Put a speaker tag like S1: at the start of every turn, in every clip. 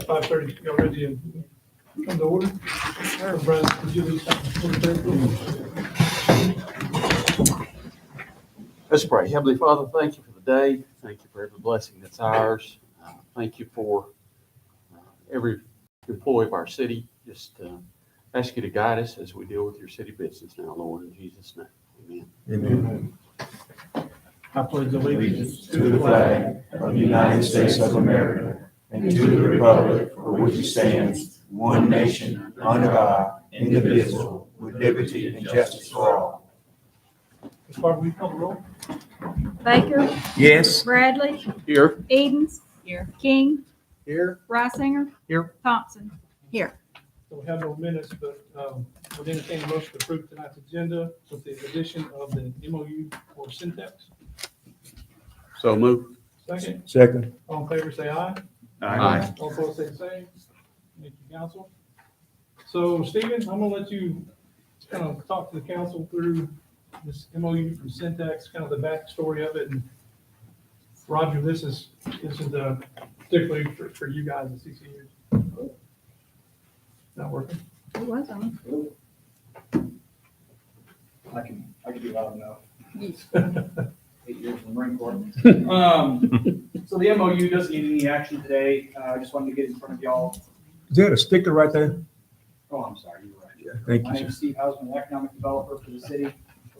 S1: 5:30. Y'all ready to come to order? Brad, would you lead us in prayer, please?
S2: Let's pray. Heavenly Father, thank you for the day. Thank you for every blessing that's ours. Thank you for every employee of our city. Just ask you to guide us as we deal with your city business now, Lord, in Jesus' name. Amen.
S3: Amen.
S1: I pledge allegiance
S3: To the flag of the United States of America and to the republic for which it stands, one nation, under God, indivisible, with liberty and justice for all.
S1: Ms. Barber, will you call the roll?
S4: Baker,
S3: Yes.
S4: Bradley,
S2: Here.
S4: Edens, King,
S1: Here.
S4: Reisinger,
S1: Here.
S4: Thompson, here.
S1: So we have no minutes, but we'll entertain a motion to approve tonight's agenda with the addition of the MOU for syntax.
S2: So move.
S1: Second, all in favor, say aye.
S2: Aye.
S1: All opposed, say the same. Thank you, council. So, Stephen, I'm gonna let you kind of talk to the council through this MOU from syntax, kind of the backstory of it. And Roger, this is particularly for you guys at CCU. Not working?
S4: It was on.
S5: I can be loud enough.
S4: Yes.
S5: 8 years in the Marine Corps. So the MOU doesn't need any action today. I just wanted to get in front of y'all.
S3: Is that a sticker right there?
S5: Oh, I'm sorry, you were right.
S3: Thank
S5: My
S3: you,
S5: name
S3: sir.
S5: is Steve Hausman, economic developer for the city of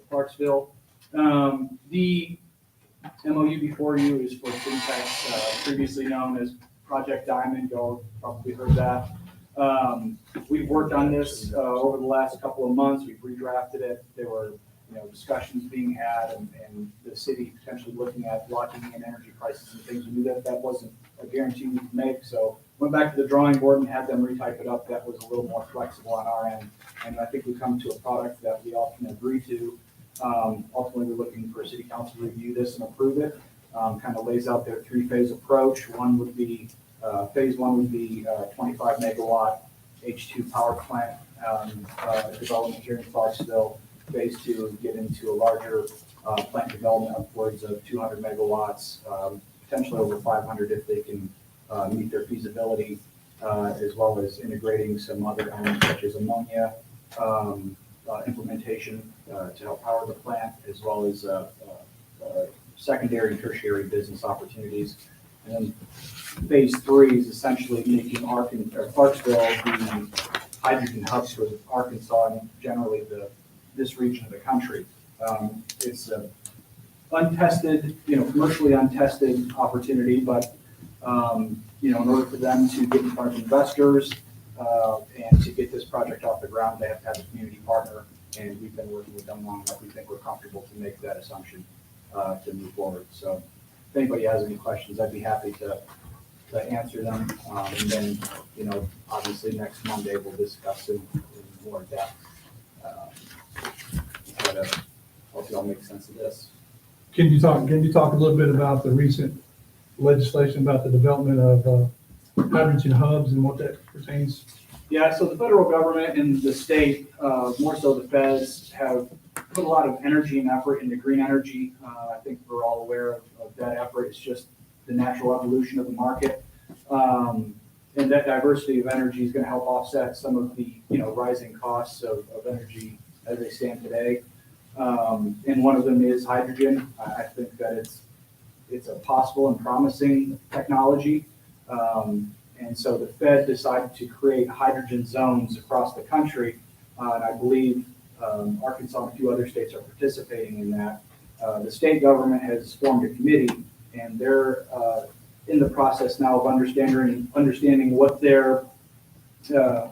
S5: Clarksville. The MOU before you is for syntax, previously known as Project Diamond. Y'all probably heard that. We've worked on this over the last couple of months. We've redrafted it. There were discussions being had and the city potentially looking at locking in energy prices and things. We knew that wasn't a guarantee we could make. So went back to the drawing board and had them retype it up. That was a little more flexible on our end. And I think we come to a product that we all can agree to. Ultimately, we're looking for city council to review this and approve it. Kind of lays out their three-phase approach. One would be, phase one would be 25 megawatt H2 power plant development here in Clarksville. Phase two would get into a larger plant development upwards of 200 megawatts, potentially over 500 if they can meet their feasibility, as well as integrating some other elements such as ammonia implementation to help power the plant, as well as secondary and tertiary business opportunities. And then phase three is essentially making Clarksville the hydrogen hubs for Arkansas and generally this region of the country. It's a untested, commercially untested opportunity, but in order for them to get in front of investors and to get this project off the ground, they have to have a community partner, and we've been working with them long enough. We think we're comfortable to make that assumption to move forward. So if anybody has any questions, I'd be happy to answer them. And then, obviously next Monday we'll discuss in more depth. Try to help y'all make sense of this.
S1: Can you talk a little bit about the recent legislation about the development of hydrogen hubs and what that pertains?
S5: Yeah, so the federal government and the state, more so the feds, have put a lot of energy and effort into green energy. I think we're all aware of that effort. It's just the natural evolution of the market. And that diversity of energy is going to help offset some of the rising costs of energy as they stand today. And one of them is hydrogen. I think that it's a possible and promising technology. And so the Fed decided to create hydrogen zones across the country. And I believe Arkansas and a few other states are participating in that. The state government has formed a committee, and they're in the process now of understanding what their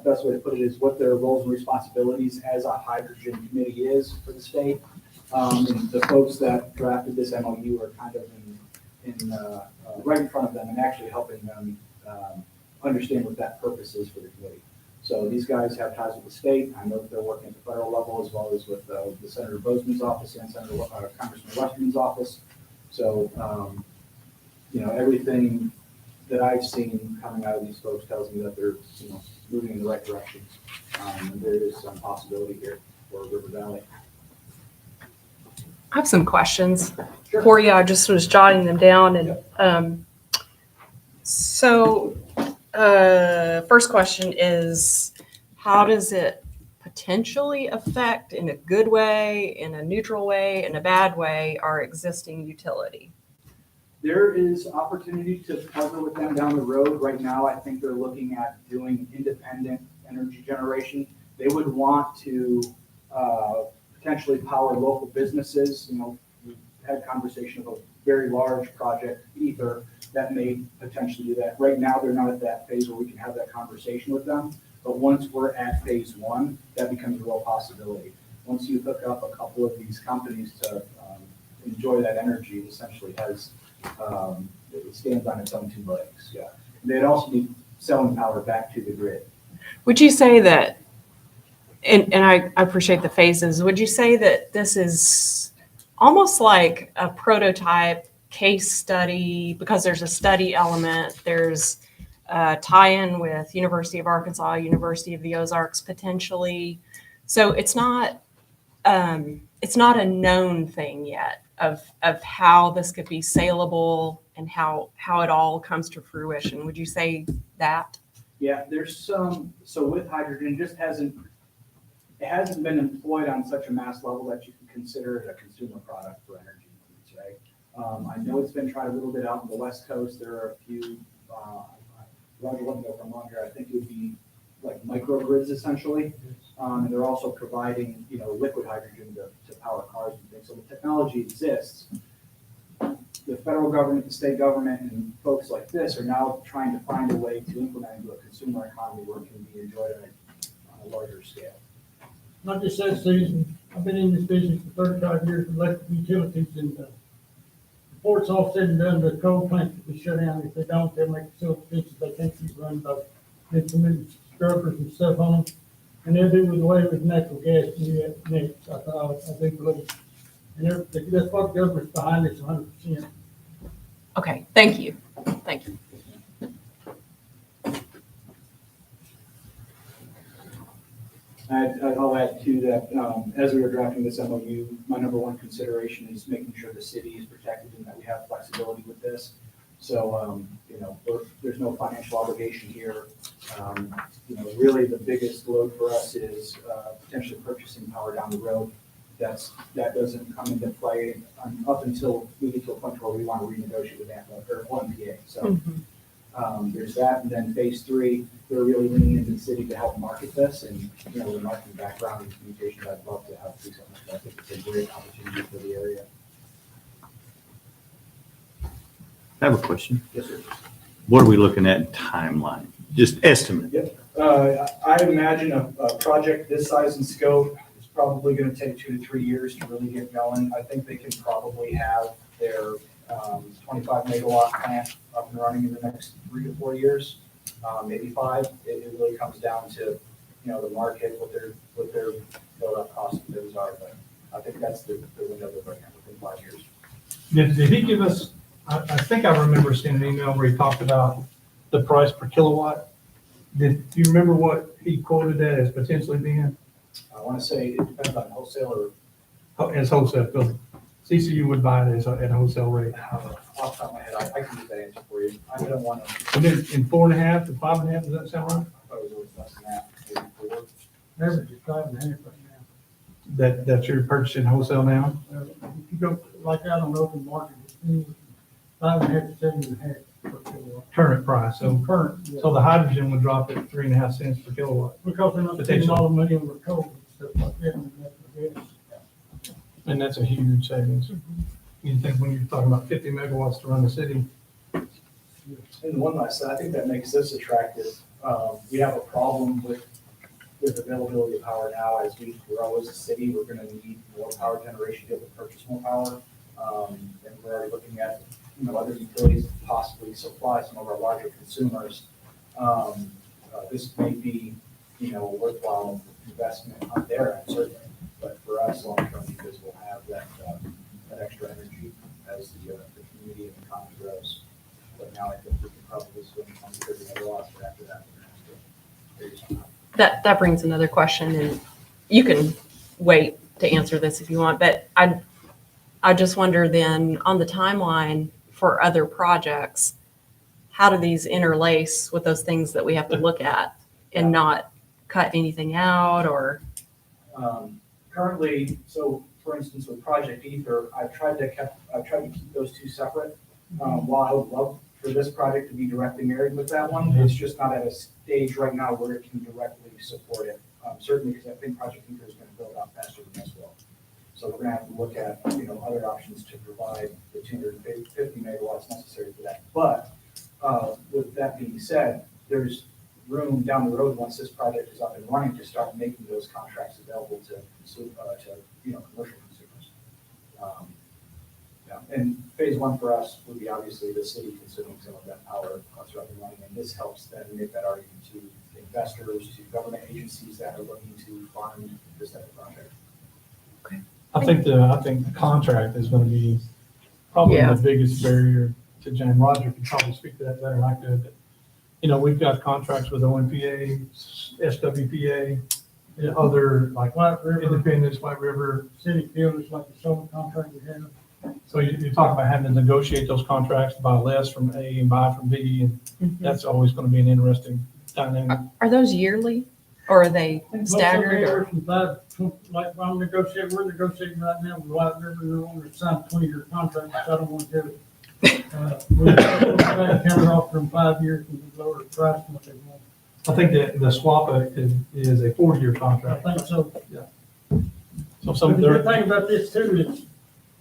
S5: best way to put it is what their roles and responsibilities as a hydrogen committee is for the state. And the folks that drafted this MOU are kind of right in front of them and actually helping them understand what that purpose is for the committee. So these guys have ties with the state. I know that they're working at the federal level as well as with the Senator Bozeman's office and Congressman Westerman's office. So, everything that I've seen coming out of these folks tells me that they're, moving in the right direction. And there is some possibility here for River Valley.
S6: I have some questions for you. I just was jotting them down. And so First question is, how does it potentially affect in a good way, in a neutral way, in a bad way, our existing utility?
S5: There is opportunity to partner with them down the road. Right now, I think they're looking at doing independent energy generation. They would want to potentially power local businesses. You know, we've had conversation of a very large project, Ether, that may potentially do that. Right now, they're not at that phase where we can have that conversation with them. But once we're at phase one, that becomes a real possibility. Once you hook up a couple of these companies to enjoy that energy, it essentially has, it stands on its own two legs, yeah. They'd also be selling power back to the grid.
S6: Would you say that, and I appreciate the phases, would you say that this is almost like a prototype case study, because there's a study element, there's a tie-in with University of Arkansas, University of the Ozarks potentially. So it's not a known thing yet of how this could be saleable and how it all comes to fruition. Would you say that?
S5: Yeah, there's some, so with hydrogen, it hasn't been employed on such a mass level that you can consider it a consumer product for energy needs, right? I know it's been tried a little bit out on the West Coast. There are a few, Roger, let me know if I'm wrong here. I think it would be like microgrids essentially. And they're also providing, you know, liquid hydrogen to power cars and things. So the technology exists. The federal government, the state government, and folks like this are now trying to find a way to implement into a consumer economy where it can be enjoyed on a larger scale.
S7: Not just that, Susan, I've been in this business for 35 years with electric utilities, and before it's all said and done, the coal plants will be shut down. If they don't, they'll make so expensive they can't keep running by implementing scrubbers and stuff on them. And they'll do away with natural gas and do that next, I think, believe. And that's what the government's behind this 100%.
S6: Okay, thank you. Thank you.
S5: I'll add to that, as we were drafting this MOU, my number one consideration is making sure the city is protected and that we have flexibility with this. So, you know, there's no financial obligation here. You know, really the biggest load for us is potentially purchasing power down the road. That doesn't come into play up until we get to a point where we want to renegotiate with OMPA. So there's that, and then phase three, we're really leaning into the city to help market this, and you know, with marketing background and communication, I'd love to help do something like that. I think it's a great opportunity for the area.
S3: I have a question.
S5: Yes, sir.
S3: What are we looking at in timeline? Just estimate.
S5: Yep. I imagine a project this size and scope is probably going to take 2 to 3 years to really get going. I think they can probably have their 25 megawatt plant up and running in the next 3 to 4 years, maybe 5. It really comes down to, you know, the market, what their build-up costs and those are. But I think that's the window they're looking at within 5 years.
S1: Did he give us, I think I remember seeing an email where he talked about the price per kilowatt. Do you remember what he quoted that as potentially being?
S5: I want to say it depends on wholesale or
S1: As wholesale, because CCU would buy it at a wholesale rate.
S5: off the top of my head. I can get that answer for you. I don't want to,
S1: And then in 4.5 to 5.5, does that sound right?
S5: I thought it was always less than that, maybe 4.
S7: Average is 5.5 right now.
S1: That you're purchasing wholesale now?
S7: If you go like out on the open market, it's anywhere from 5.5 to 7.5 per kilowatt.
S1: Current price, so
S7: Yeah.
S1: the hydrogen would drop at 3.5 cents per kilowatt.
S7: Because they're not spending all the money on the coal and stuff like that, and natural gas.
S1: And that's a huge savings. You think when you're talking about 50 megawatts to run the city,
S5: And one last thing, I think that makes this attractive. We have a problem with availability of power now. As we grow as a city, we're going to need more power generation to be able to purchase more power. And we're already looking at, you know, other utilities to possibly supply some of our larger consumers. This may be, you know, a worthwhile investment on their end, certainly. But for us, long term, because we'll have that extra energy as the community and the economy grows. But now I think we can probably swing on 30 megawatts, but after that, we're going to have to figure something out.
S6: That brings another question, and you can wait to answer this if you want, but I just wonder then, on the timeline for other projects, how do these interlace with those things that we have to look at and not cut anything out or?
S5: Currently, so for instance, with Project Ether, I've tried to keep those two separate. While I would love for this project to be directly married with that one, it's just not at a stage right now where it can directly support it. Certainly because I think Project Ether is going to build out faster than this will. So we're going to have to look at, other options to provide the 250 megawatts necessary for that. But with that being said, there's room down the road once this project is up and running to start making those contracts available to commercial consumers. And phase one for us would be obviously the city consuming some of that power once we're up and running, and this helps then make that argument to investors, to government agencies that are looking to fund this type of project.
S1: I think the contract is gonna be probably
S6: Yeah.
S1: the biggest barrier to Jan. Roger could probably speak to that better than I could. But, we've got contracts with ONPA, SWPA, and other like
S7: White River,
S1: Independence, White River.
S7: city builders like the solar contract we have.
S1: So you're talking about having to negotiate those contracts to buy less from A and buy from B, and that's always gonna be an interesting dynamic.
S6: Are those yearly or are they staggered?
S7: Anywhere
S6: Or?
S7: from 5, like we're negotiating right now with White River, and they're on a signed 20-year contract, which I don't want to do. We're counted off from 5 years and we lower the price than what they want.
S1: I think that the swap is a 4-year
S7: I
S1: contract.
S7: think so.
S1: So some
S7: But
S1: of
S7: the good
S1: their,
S7: thing about this too is,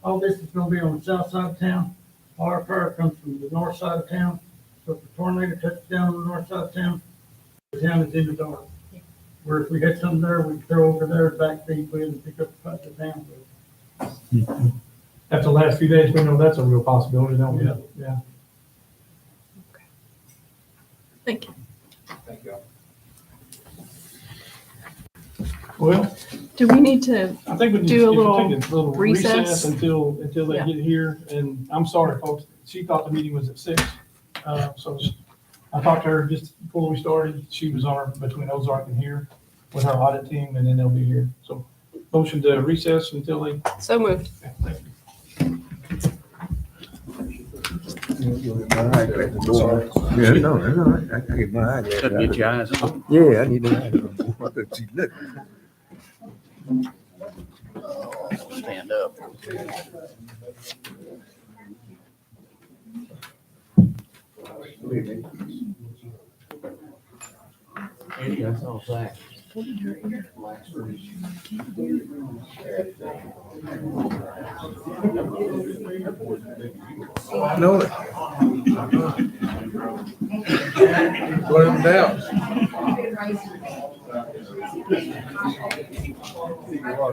S7: all this is gonna be on the south side of town. All our power comes from the north side of town. So if the tornado touches down on the north side of town, the town is in the dark. Where if we had something there, we'd throw over there, backfeed with and pick up the town with.
S1: after the last few days, we know that's a real possibility, don't we?
S7: Yeah.
S1: Yeah.
S6: Thank you.
S5: Thank you.
S1: Well,
S6: Do we need to,
S1: I think we need
S6: Do a
S1: to
S6: little
S1: take a little
S6: recess?
S1: recess until they
S6: Yeah.
S1: get here. And I'm sorry, folks, she thought the meeting was at 6. So I talked to her just before we started. She was on between Ozark and here with her audit team, and then they'll be here. So motion to recess until they.
S6: so moved.
S1: Thank you.
S3: Sorry.
S8: Yeah, no, that's all right. I can get my eyes.
S2: Gotta get your eyes on.
S8: Yeah, I need to. See, look.
S2: Stand up. That's all that.
S8: No. Put him down.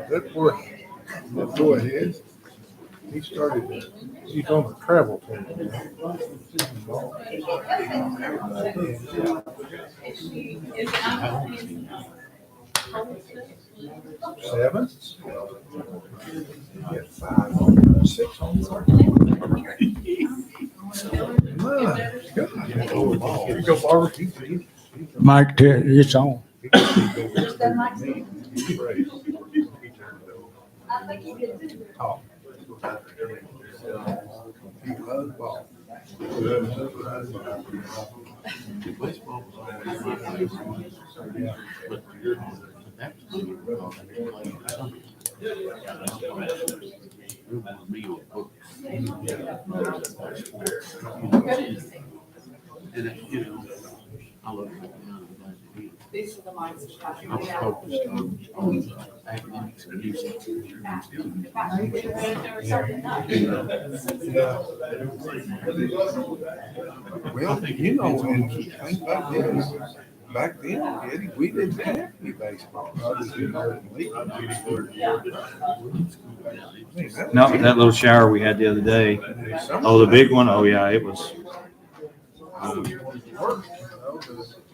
S8: That boy is, he started, he's on the travel team. Seven? He had 5 on 6 on My God. Here you go, Barbara.
S7: Mike, it's on.
S9: These are the ones that
S2: I'm focused on academics and music.
S8: Well, you know, and the thing about this, back then, Eddie, we didn't have any baseball. Other than American League.
S3: No, that little shower we had the other day. Oh, the big one? Oh, yeah, it was.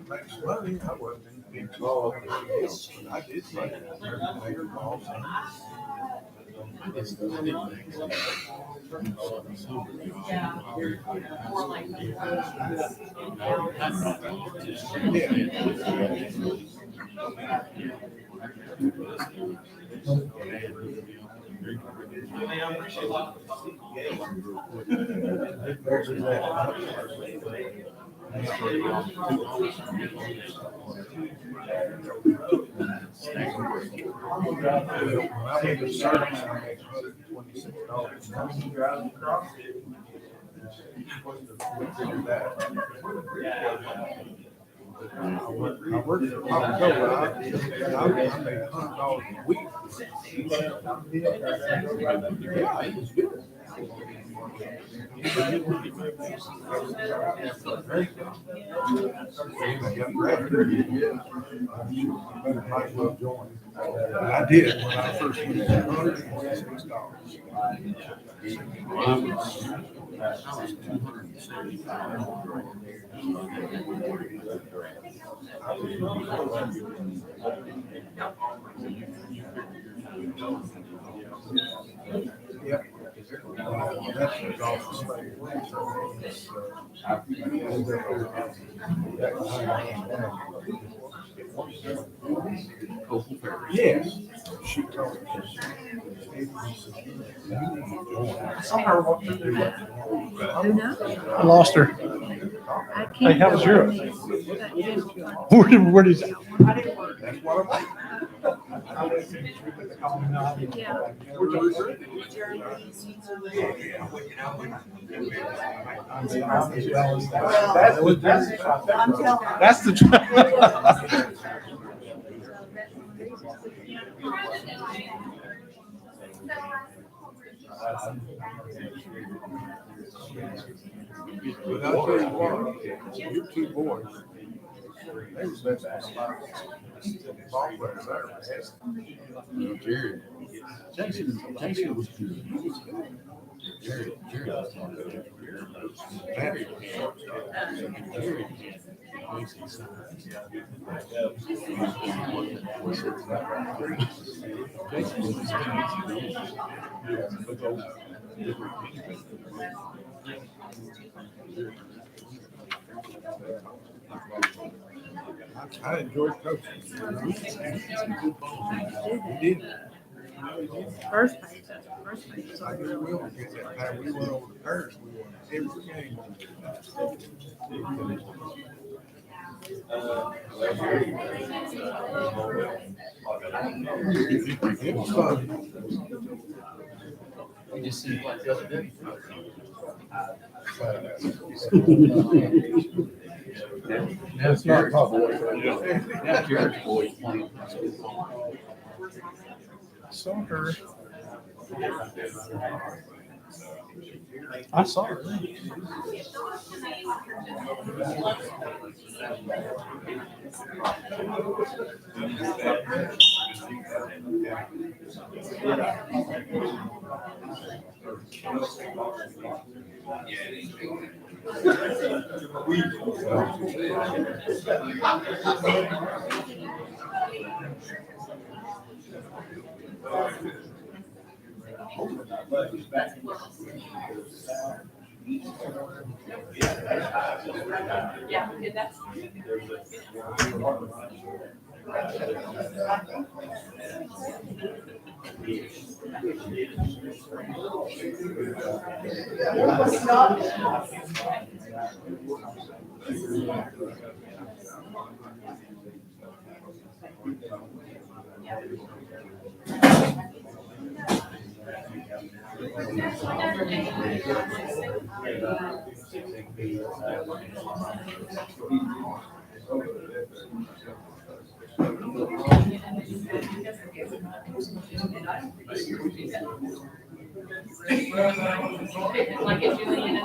S8: Makes money. I wasn't involved. I did play. I worked for Papa Joe, but I made $100 a week. Yeah, it was good. Might as well join. I did when I first went to $126. Yep. That's what golf yes. She told me.
S4: Who knows?
S1: I lost her.
S4: I can't.
S1: Hey, how was Europe? Where did you?
S8: That's what I'm.
S4: Yeah.
S1: That's the.
S8: But I'll tell you what, you two boys, they was best ball players I ever had.
S2: Jared. Jason was good. Jared was
S8: Very I enjoyed coaching. We did.
S4: First page, first page.
S8: I guess we'll get that time. We went over to Paris, we won every game. It was fun.
S2: You just seemed like the other day.
S8: That's not my boy.
S2: Now Jared's boys playing.
S1: Saw her. I saw her.
S9: Yeah, that's. Like if you leave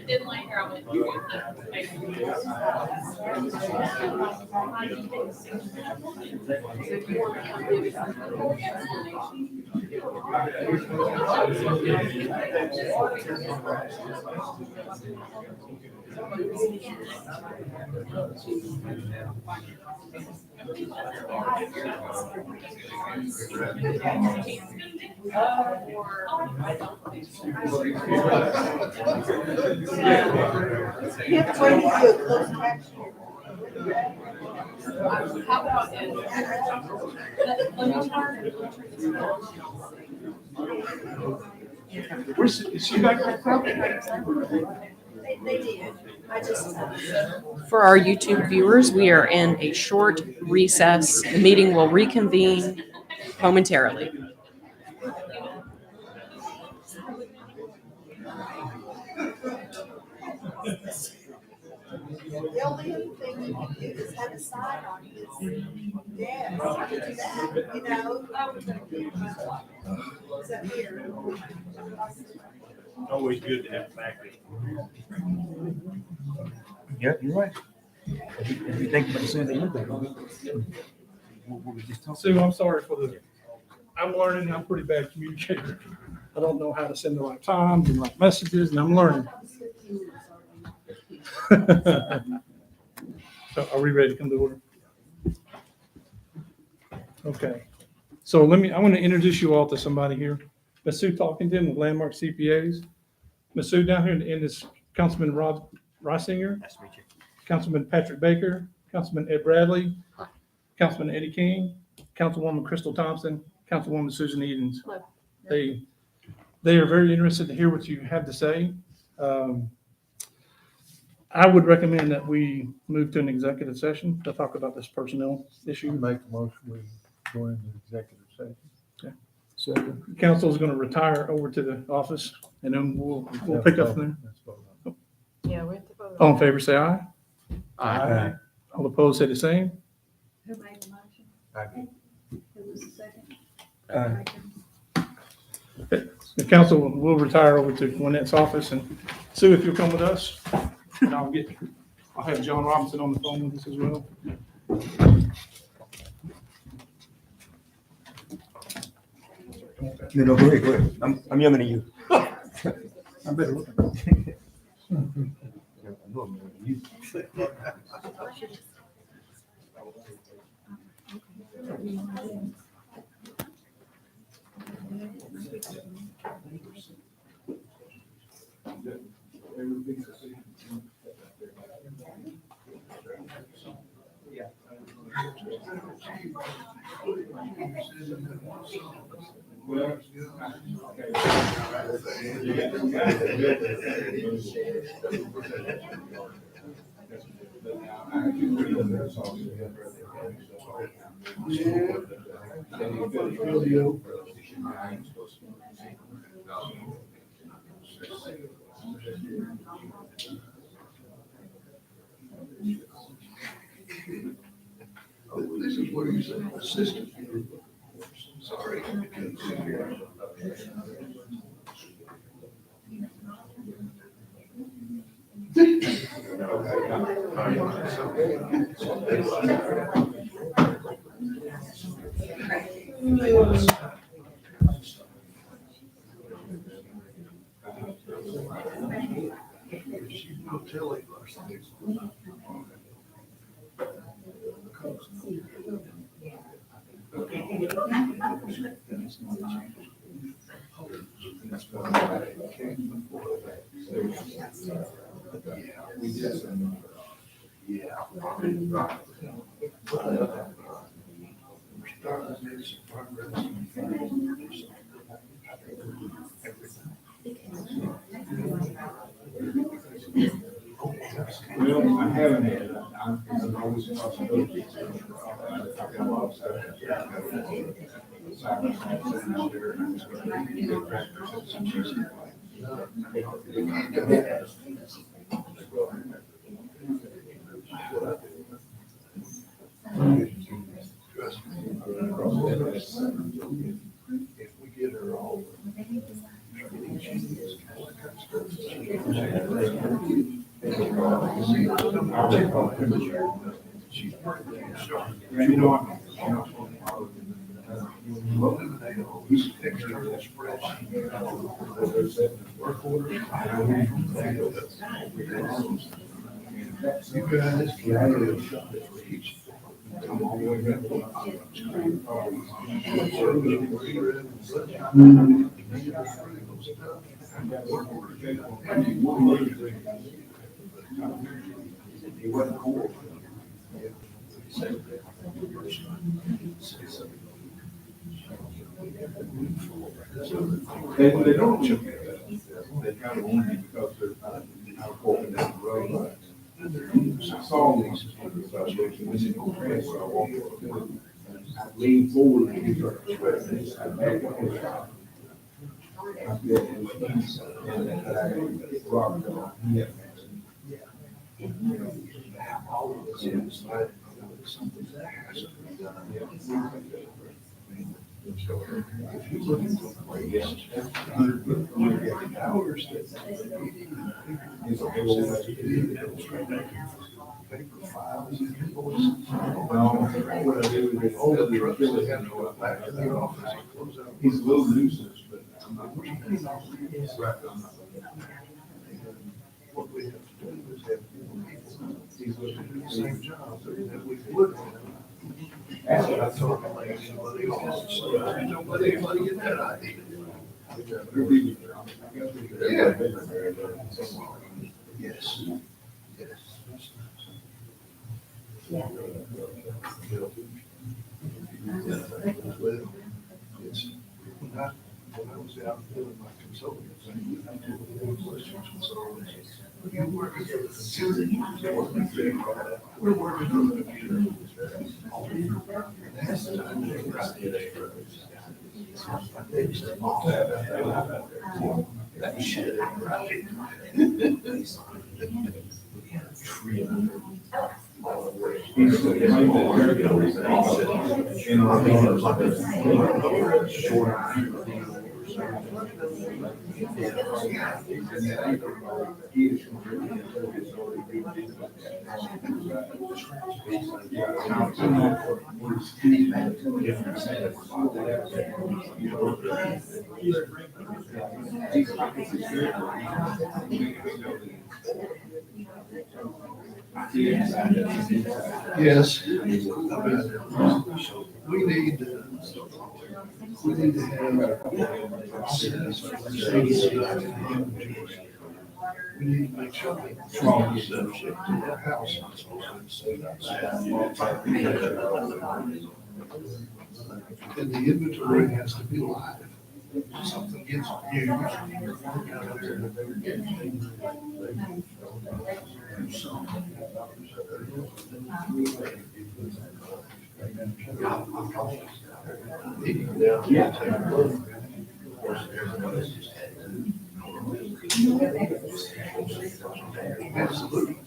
S9: Didn't like her, I How about it? Let me turn.
S1: Is she back there?
S4: They did. I just.
S6: For our YouTube viewers, we are in a short recess. The meeting will reconvene momentarily.
S10: The only other thing you can do is have a sign on his desk, you can do that, you know? It's up here.
S8: Always good to have backup.
S3: Yeah, you're right. If you think about the same thing, what we just talked
S1: Sue, I'm sorry for I'm learning, I'm a pretty bad communicator. I don't know how to send the right times and right messages, and I'm learning. So are we ready to come to order? Okay. So I want to introduce you all to somebody here. Ms. Sue Talkington with Landmark CPAs. Ms. Sue down here in this Councilman Rob Reisinger,
S3: Nice to meet you.
S1: Councilman Patrick Baker, Councilman Ed Bradley, Councilman Eddie King, Councilwoman Crystal Thompson, Councilwoman Susan Edens.
S6: Hello.
S1: They are very interested to hear what you have to say. I would recommend that we move to an executive session to talk about this personnel issue.
S8: Make a motion, we go into executive session.
S1: Second. Council is going to retire over to the office, and then we'll pick up from there.
S8: Let's vote on
S6: Yeah, we have to vote.
S1: All in favor, say aye.
S8: it. Aye.
S1: All opposed, say the same.
S10: Who made the motion?
S8: Aye.
S10: Who was the second?
S3: Aye.
S1: The council will retire over to Lynette's office, and Sue, if you'll come with us, and I'll have John Robinson on the phone with us as well.
S3: No, go ahead, go ahead. I'm younger than you.
S1: I better look.
S3: I know I'm younger than you.
S8: This is what he said, assistant. Sorry. Well, I haven't had, I'm always a possibility. I've got a lot of stuff. Side by side, sitting out there, and I'm just gonna get tractors and some cheese. Trust me. If we get her all. She's pretty damn sharp. You know, he's fixing that spreadsheet. You guys can reach. Come all the way back. He wasn't cool. They don't check it. They kind of want you because they're out walking down the road. I saw these. I leaned forward and he started sweating. I backed up his shot. I feel all of this is like something that has to be done. So if you look at the place, hours paper files and invoices. What I do is all the trucks that have to go back to the office. He's a little nuisance, but I'm not. What we have to do is have more people. He's looking at the same job that we look at. That's what I told him, like, somebody else, nobody get that idea. Yeah. Yes. Yes. Well, it's, when I was out doing my consulting thing, I did questions, consultants. We're working on the computer. That's the time they that shit, right? Yes. We need to we need to make sure that small is subject to the house. And the inventory has to be live. If something gets absolutely.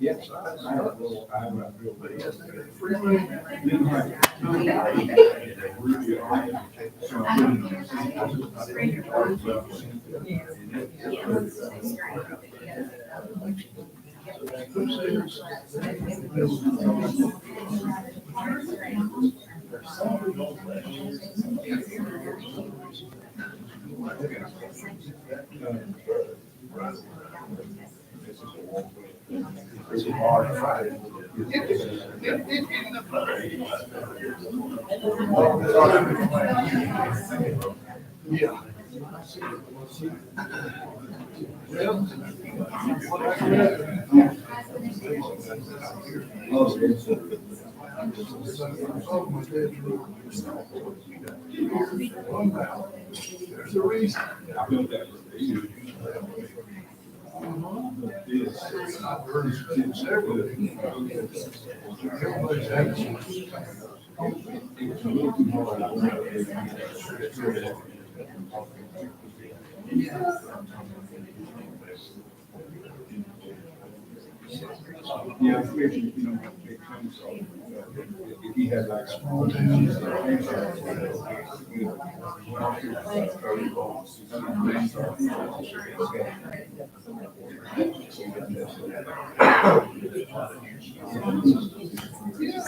S8: Yes. It's hard to fight. Yeah. There's a reason. I built that for you. I've heard several of them. Everybody's having. Yeah, especially, you know, big things, so, if he had like small towns.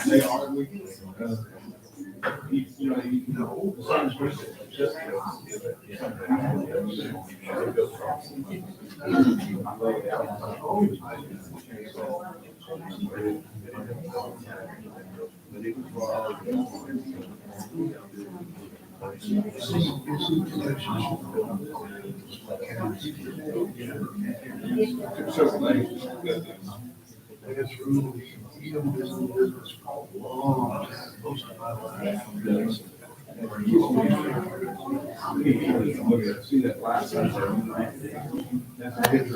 S8: They are, you know, It's rules, even business for a long time, most of my life. See that last time. That's a hit.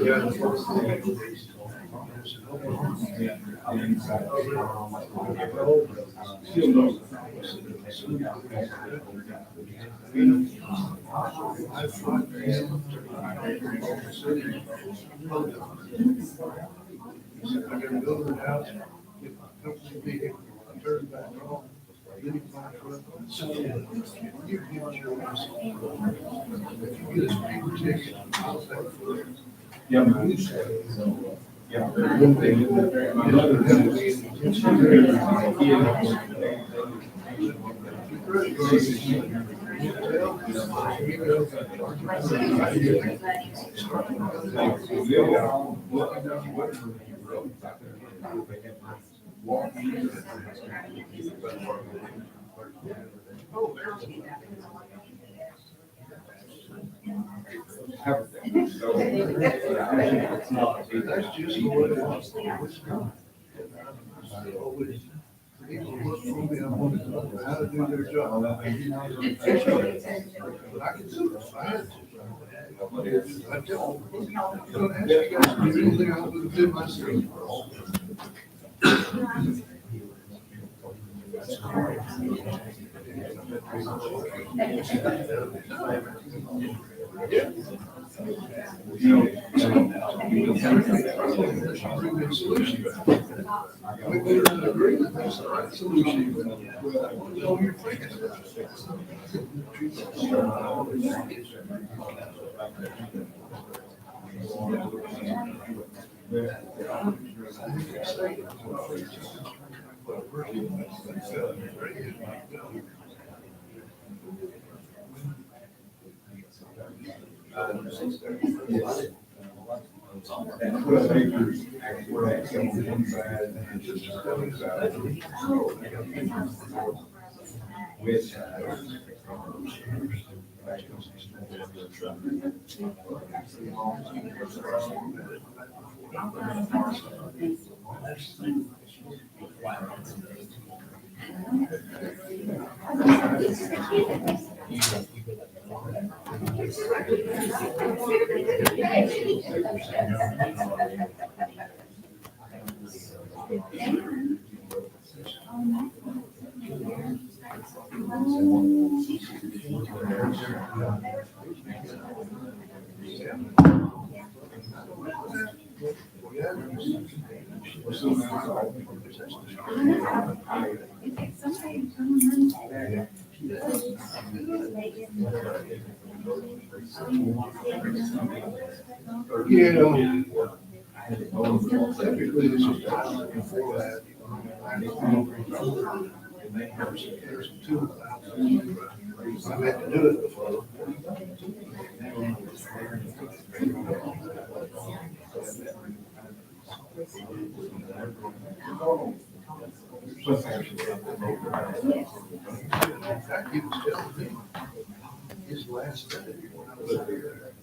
S8: I gotta go to the house, get my company vehicle, I turn it back on, then he finds out. So, you get your license. If you get a speeding ticket, I'll pay for it. Yeah. Yeah. My mother had that's just what it is. People look for me, I want to know how to do their job. I can do it. I don't. Don't ask you guys to do anything I would have done myself. Yeah. You know, bring a solution. We go to an agreement, that's the right solution. Well, you're thinking. Yeah. Typically, this is done before that. There's two. I've had to do it before. In fact, he was telling me his last day when I was there.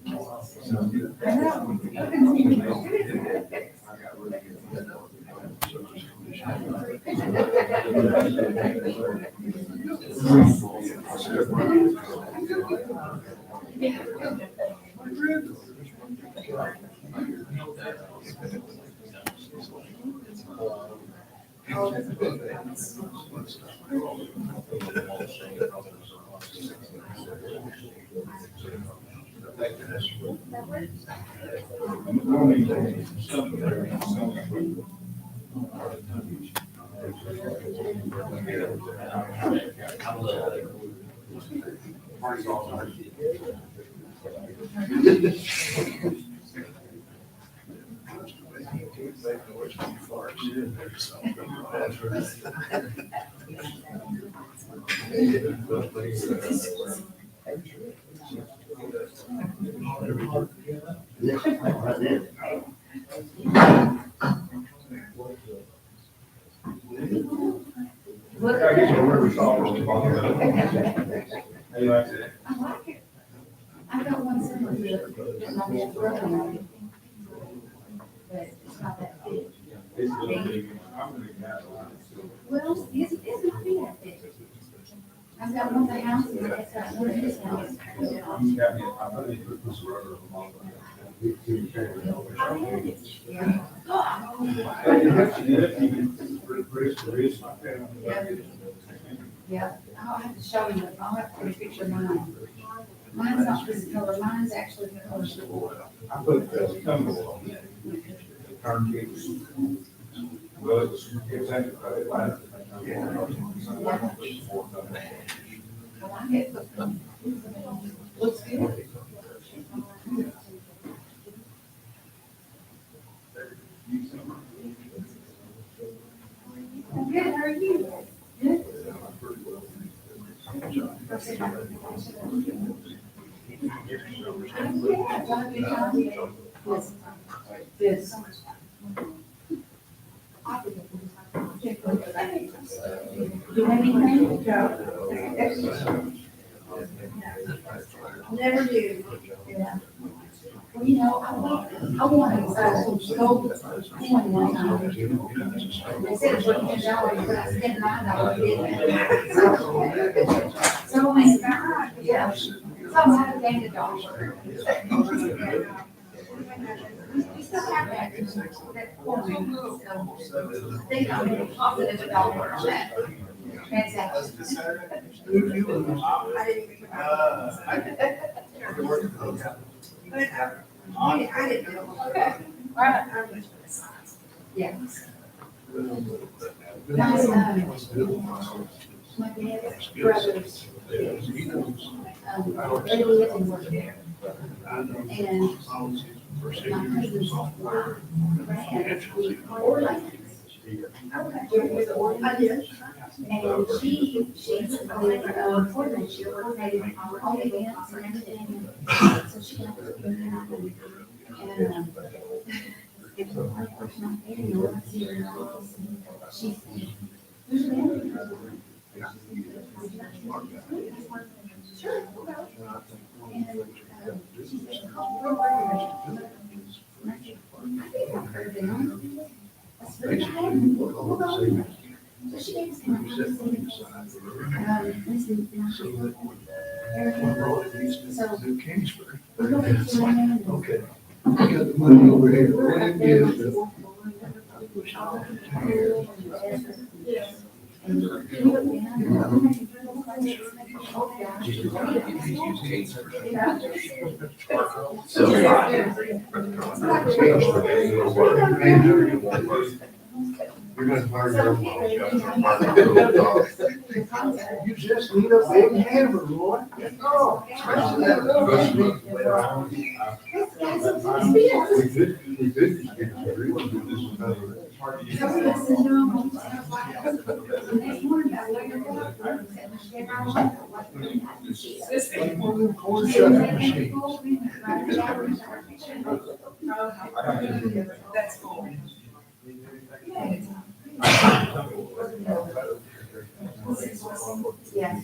S9: I got one similar to it, and my dad's brother, but it's not that big. Well, it's not big that big. I've got one of the houses, it's got one of his houses. Yeah, I'll have to show you, I'll have to put a picture of mine. Mine's not this color, mine's actually the color.
S8: I put the tumble on it. Turnkey. Well, it was exactly what it was.
S9: I like it. Looks good. Good, how are you? Good. Yes. Do you have anything?
S10: Never do.
S9: Yeah. Well, you know, I wanted to go in one time. They said it's worth $10, but I spent $9. So, I mean, yeah. So I'm happy to gain the dollar. We still have that point, so they don't have a positive $1 on that transaction.
S10: I didn't even. I didn't know.
S9: Okay. All right. Yeah. My dad's brothers, they live and work there. And my cousin's ran Orleans.
S10: I did.
S9: And she's coordinated all the events and everything. So she got to bring it up and, if the one person I'm dating, you want to see her in the office, she's, who's the manager? Sure, we'll go. And, she said, "Oh, we're working." And I said, I think I've heard them. I said, "I haven't. We'll go." So she gave us kind of, listen,
S8: New Kingsbury. Okay. We got the money over here. Go ahead and give it. You're gonna fire your You just need a big hammer, Roy. Oh. Corn shucking machines.
S10: That's cool. Yeah.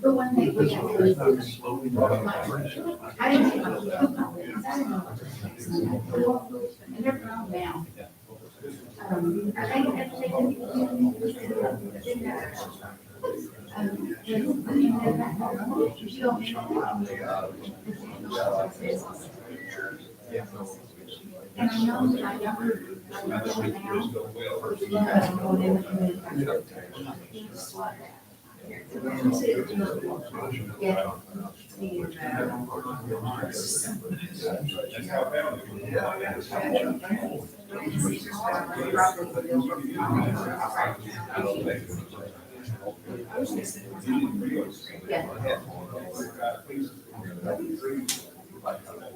S9: The one that we have. I didn't think about it. And they're grown now. I think that's and I know that I never.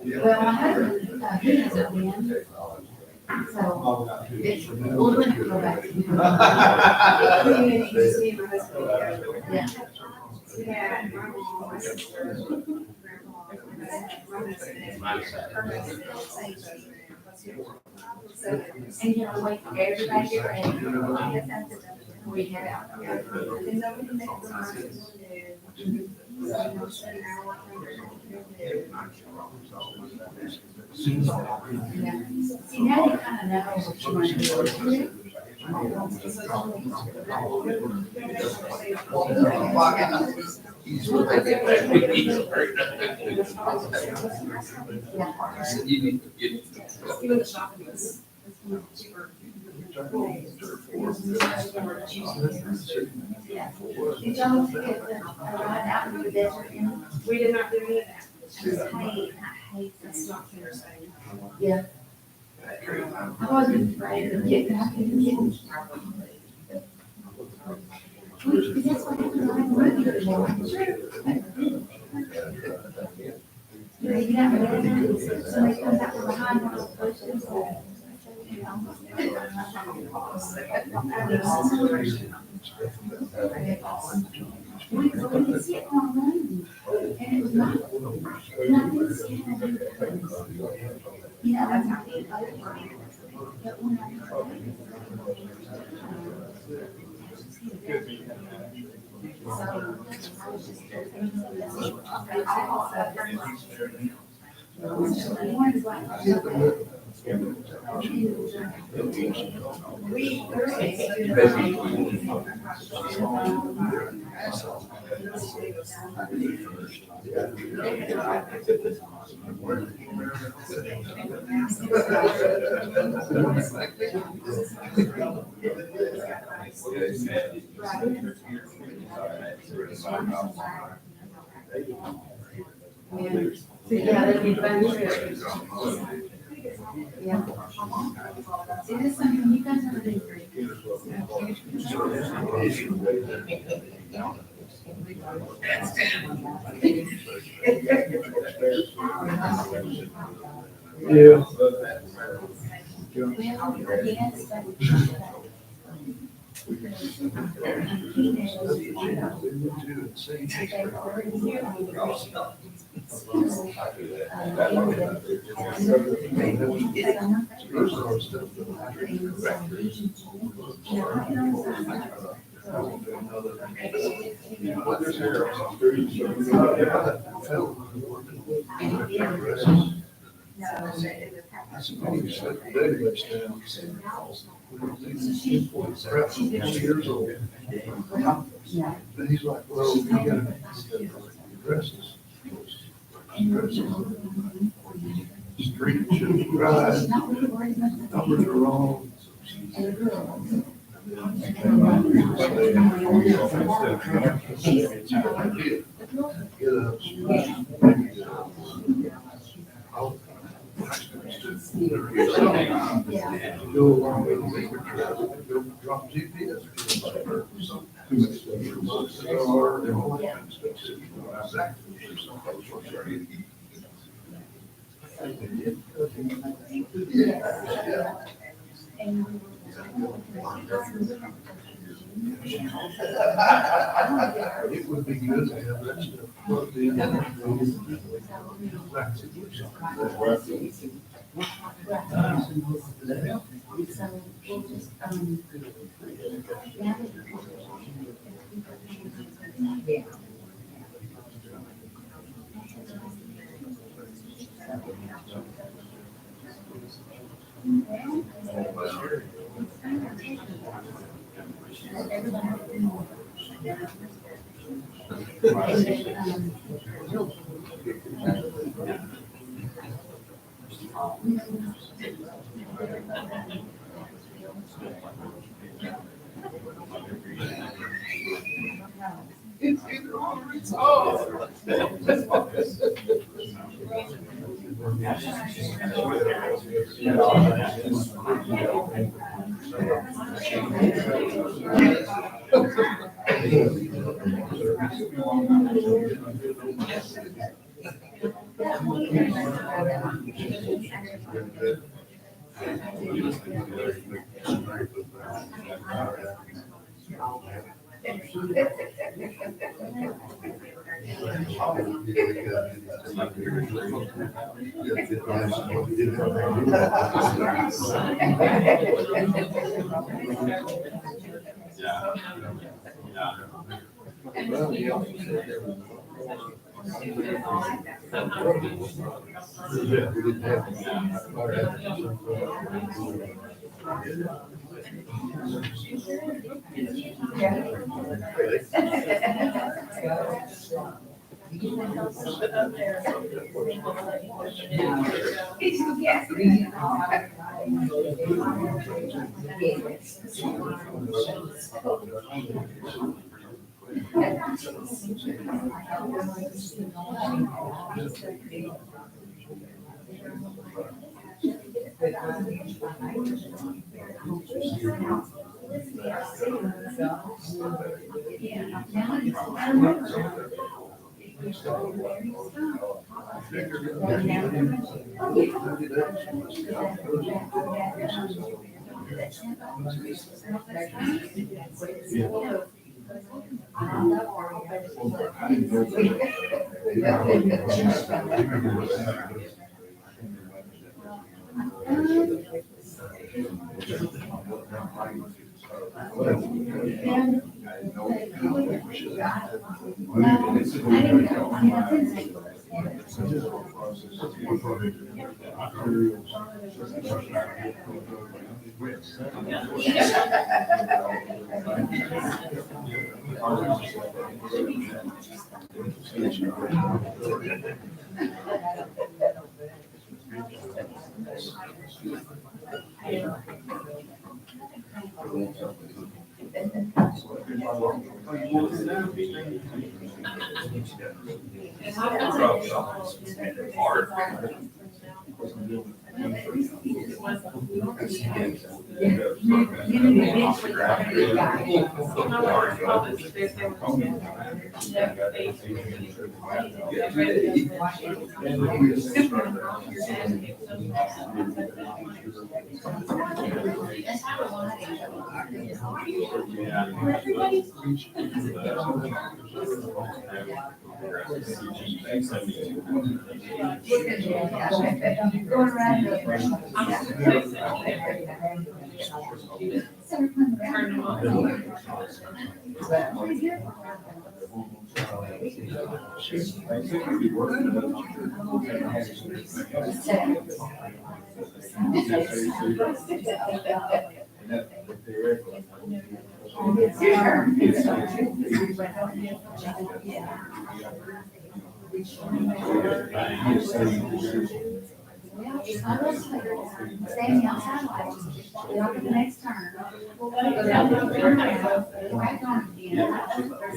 S9: Well, my husband, he hasn't been, so it's, we're gonna go back. Yeah.
S10: Yeah, my mom, my sister, grandma, my husband,
S9: And you know, wait for everybody to get ready. We head out. Yeah. See, now you kind of know what you want to do.
S10: even the shopping is cheaper.
S9: Yeah. Did y'all get the ride out in the desert?
S10: We did not do any of that.
S9: I hate
S10: That's not fair, so.
S9: Yeah. I wasn't afraid of getting out in the kitchen. That's what happened when I went to the mall. You know, somebody comes out from behind one of those bushes. You know. We could see it on the road, and it was not. You know, that's how they but when Yeah, that'd be fun. Yeah. It is something you guys are really great.
S1: Yeah.
S8: Years old. And he's like, well, you gotta address this. Street should be right, numbers are wrong. Go along with the drop GPS. It would be good to have that stuff plugged in.
S9: Standing outside, like, get on to the next turn. Go down to the turn, go back on again.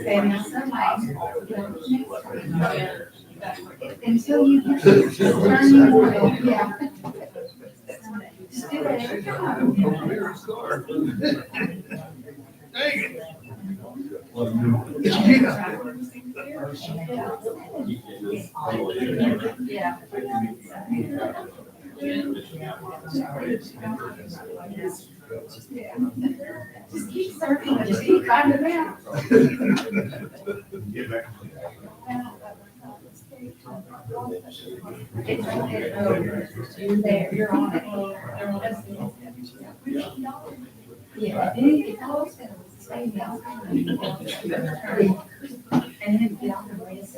S9: Standing outside, like, get on to the next turn. Until you get to the turn, yeah. Just do that every time. Yeah. Just keep circling, just keep climbing down. You're there, you're on it. Yeah, it's always gonna stay down. And then get off the race.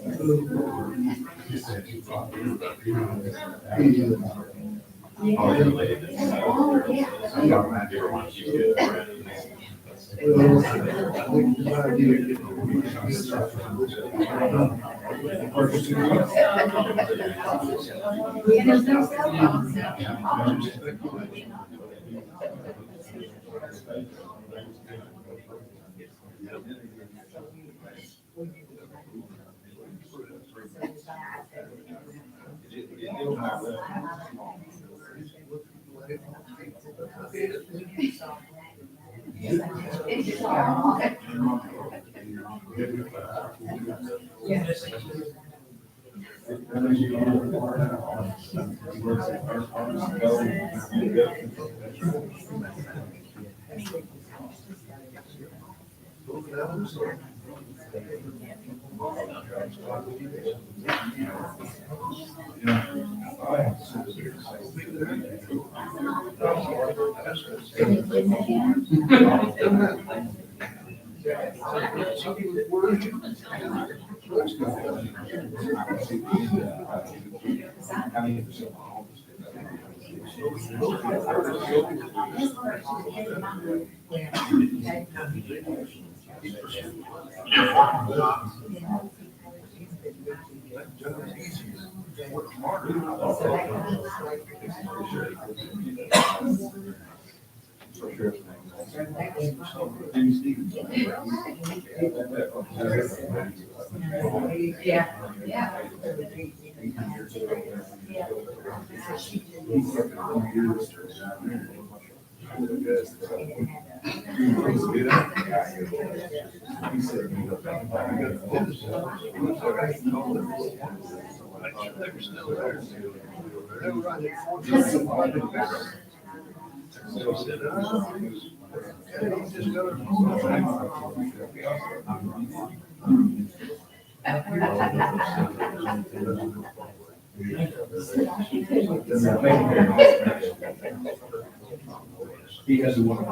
S9: Oh, yeah, yeah.
S3: He has one.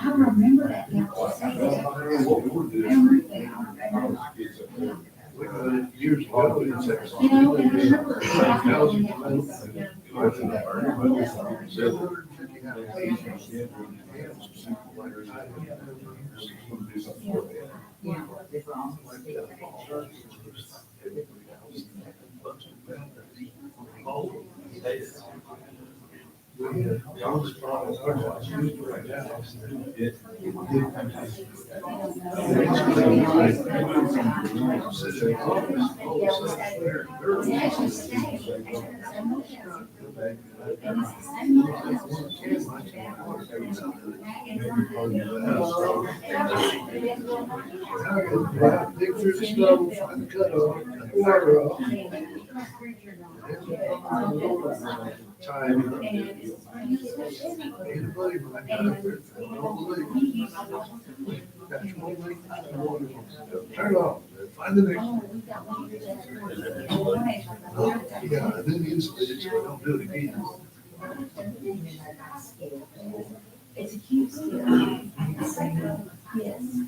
S9: I remember that now.
S8: Years ago,
S9: You know, and I remember.
S8: Dig through the stove and cut off, water off. Time. Anybody might not there, don't believe. That's one thing. Turn it off, find the next one. Yeah, and then instantly, so don't do it again.
S9: It's a cute skill. Yes.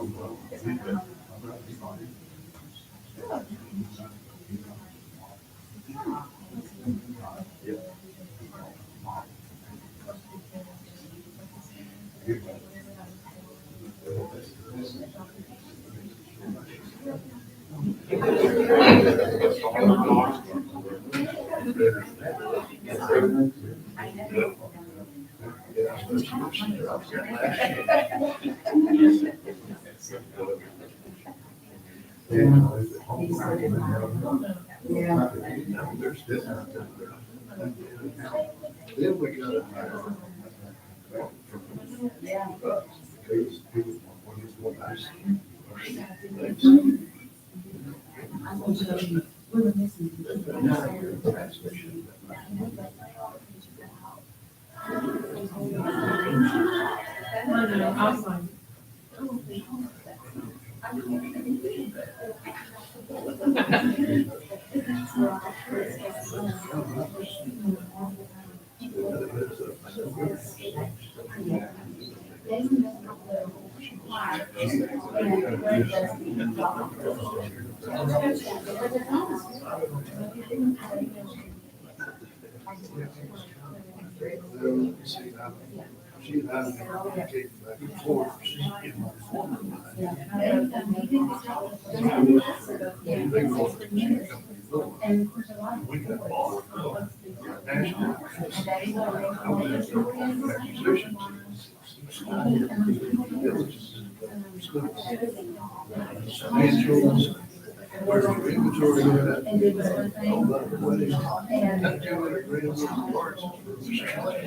S9: No,
S8: Then we gotta hire. Because people, when he's going nice. She and I communicating back and forth. She's in my former mind. They go to the company building. We got bought. National. I was in the acquisition. Financials. Where's your inventory at? All that money. That $200,000 worth of parts for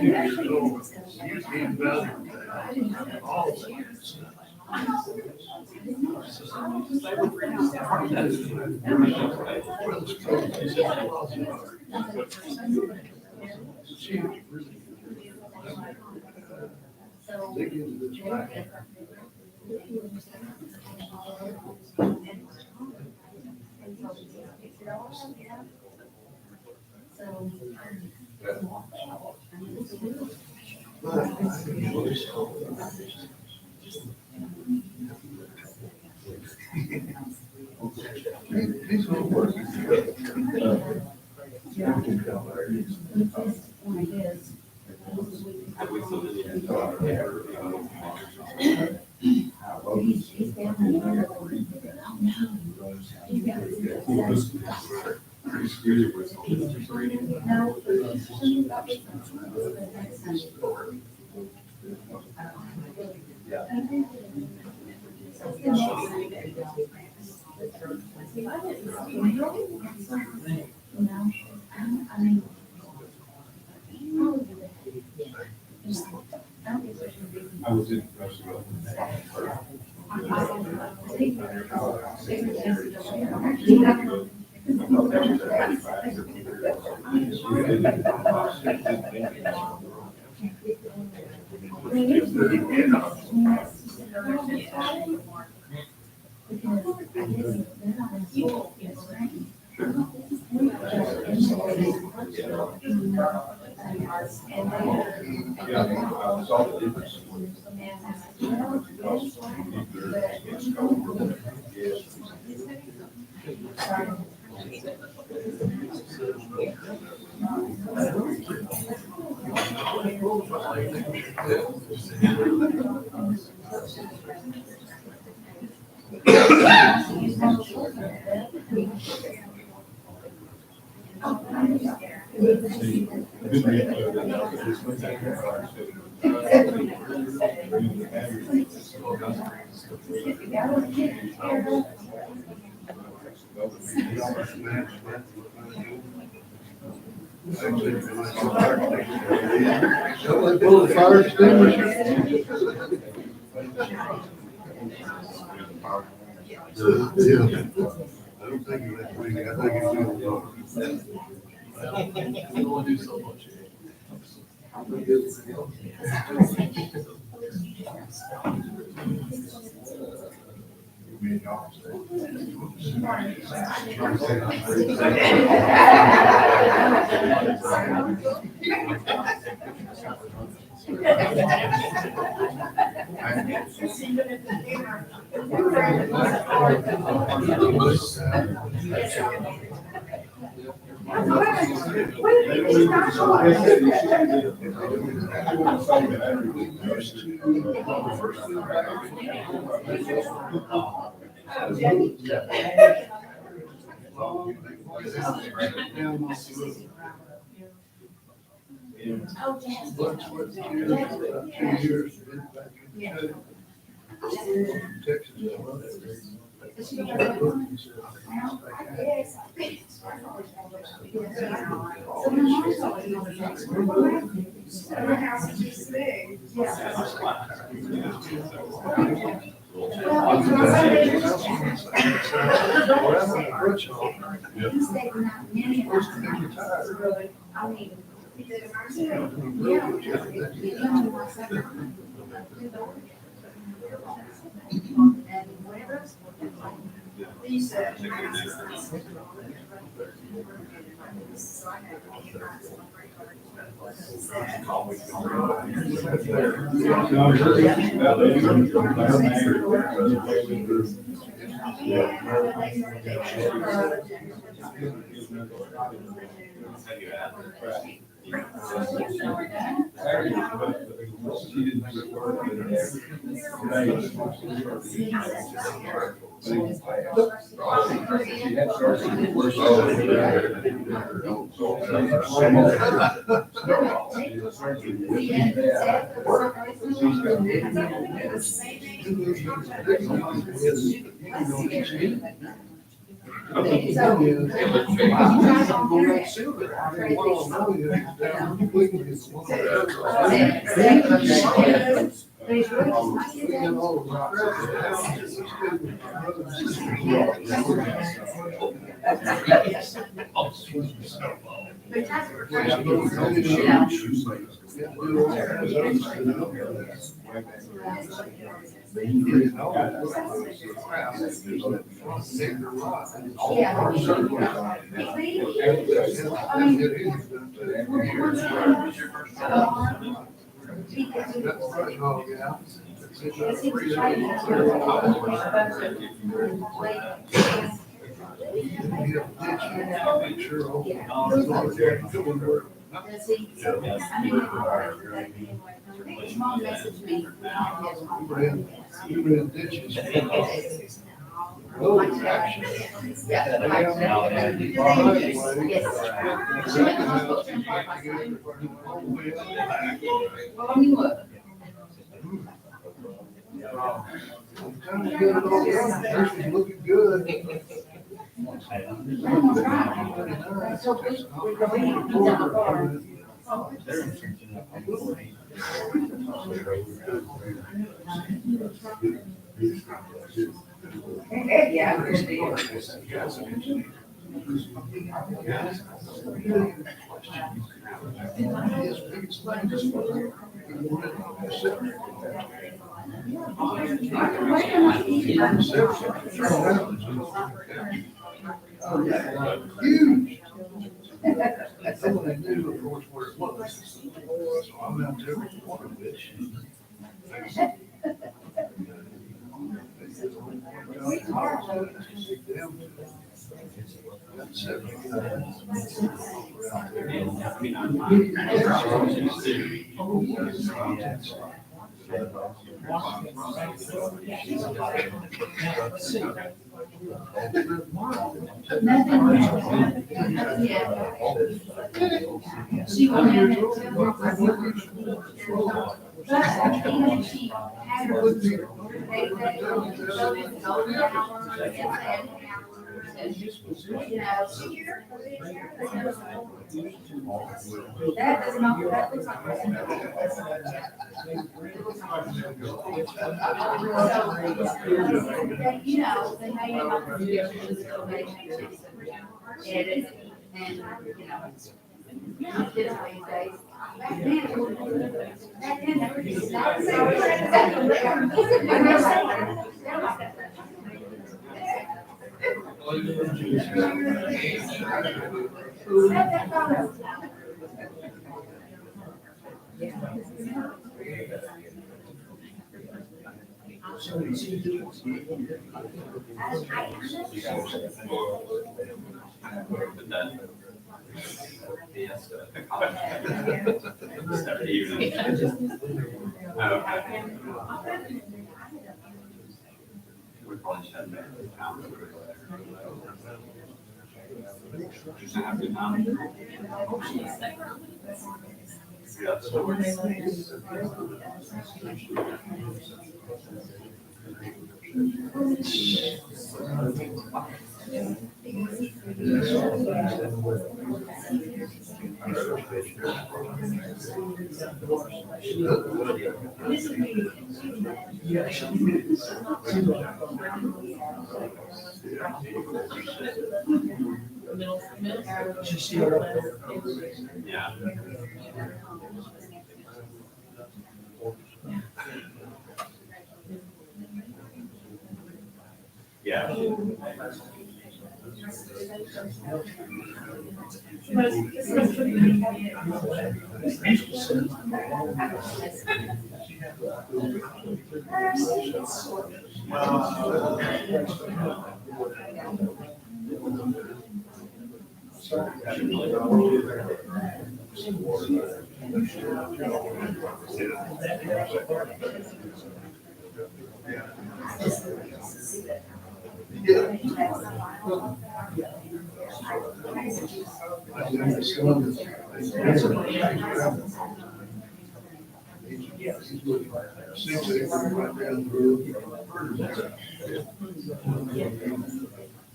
S8: years. So you can't value that. All she was really dig into this back. He's gonna work.
S9: Yeah. One of his,
S8: I was in. I saw the difference.
S11: Well, the fire extinguisher. Yeah. I don't think it's that big. I think it's you only do so much.
S9: Does he? I mean, his mom messaged me.
S8: You read ditches. Road action.
S9: Yes. She went to the hospital and parked last night. Well, I mean, look.
S8: I'm trying to get it all done. This is looking good.
S9: Yeah.
S8: His biggest thing is he wanted to separate. Huge. Someone knew, of course, where it was. So I'm out there with one of which.
S9: She wanted but she had her, they that does not, that looks like. You know, they may have restrictions, so they may edit and, you know. Kids these days. Back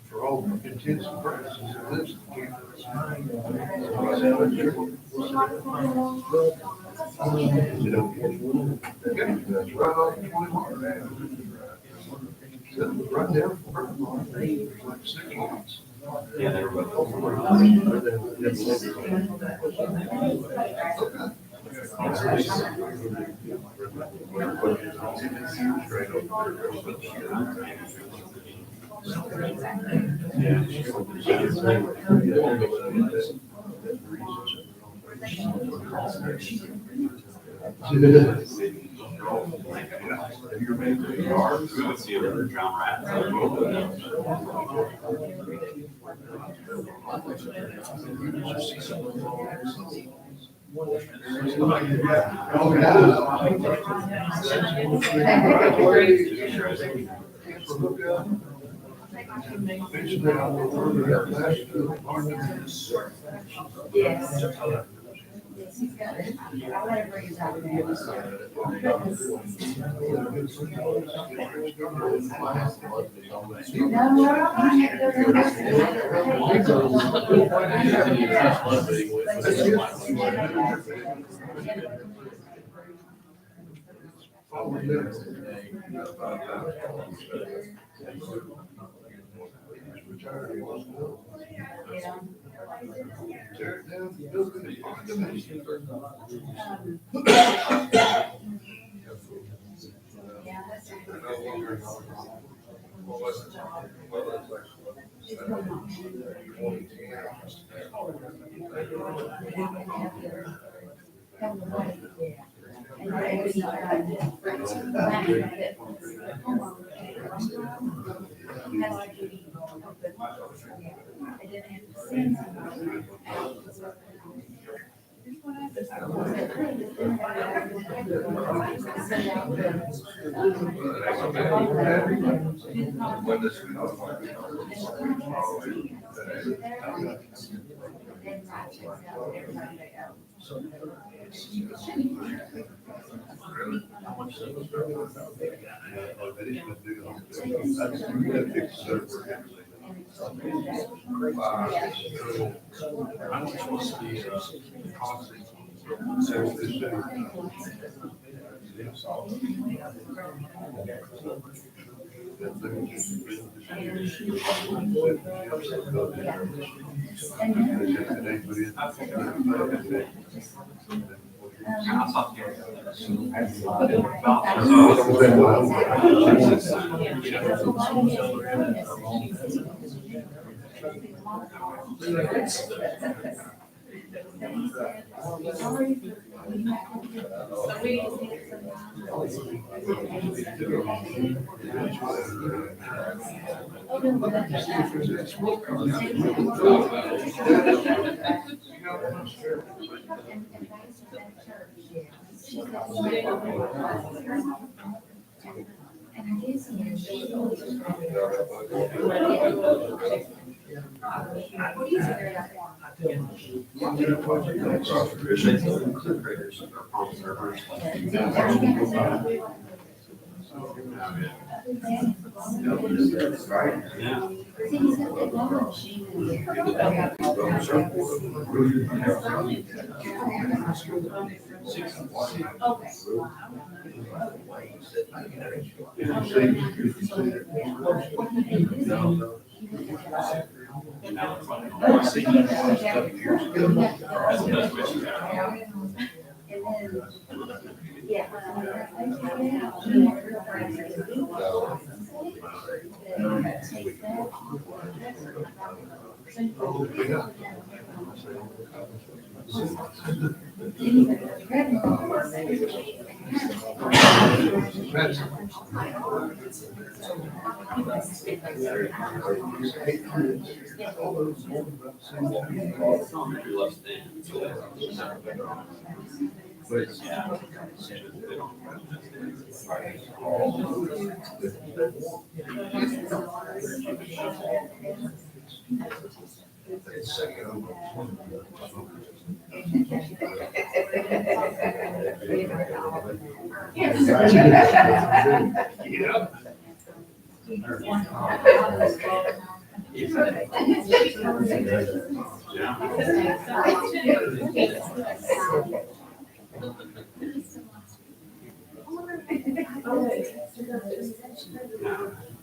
S9: For all intents and purposes, it lives in campus. That's right off 21. Right down from like 6 months.
S2: Yeah, they were both.
S11: Tear it down, build it, condemnation.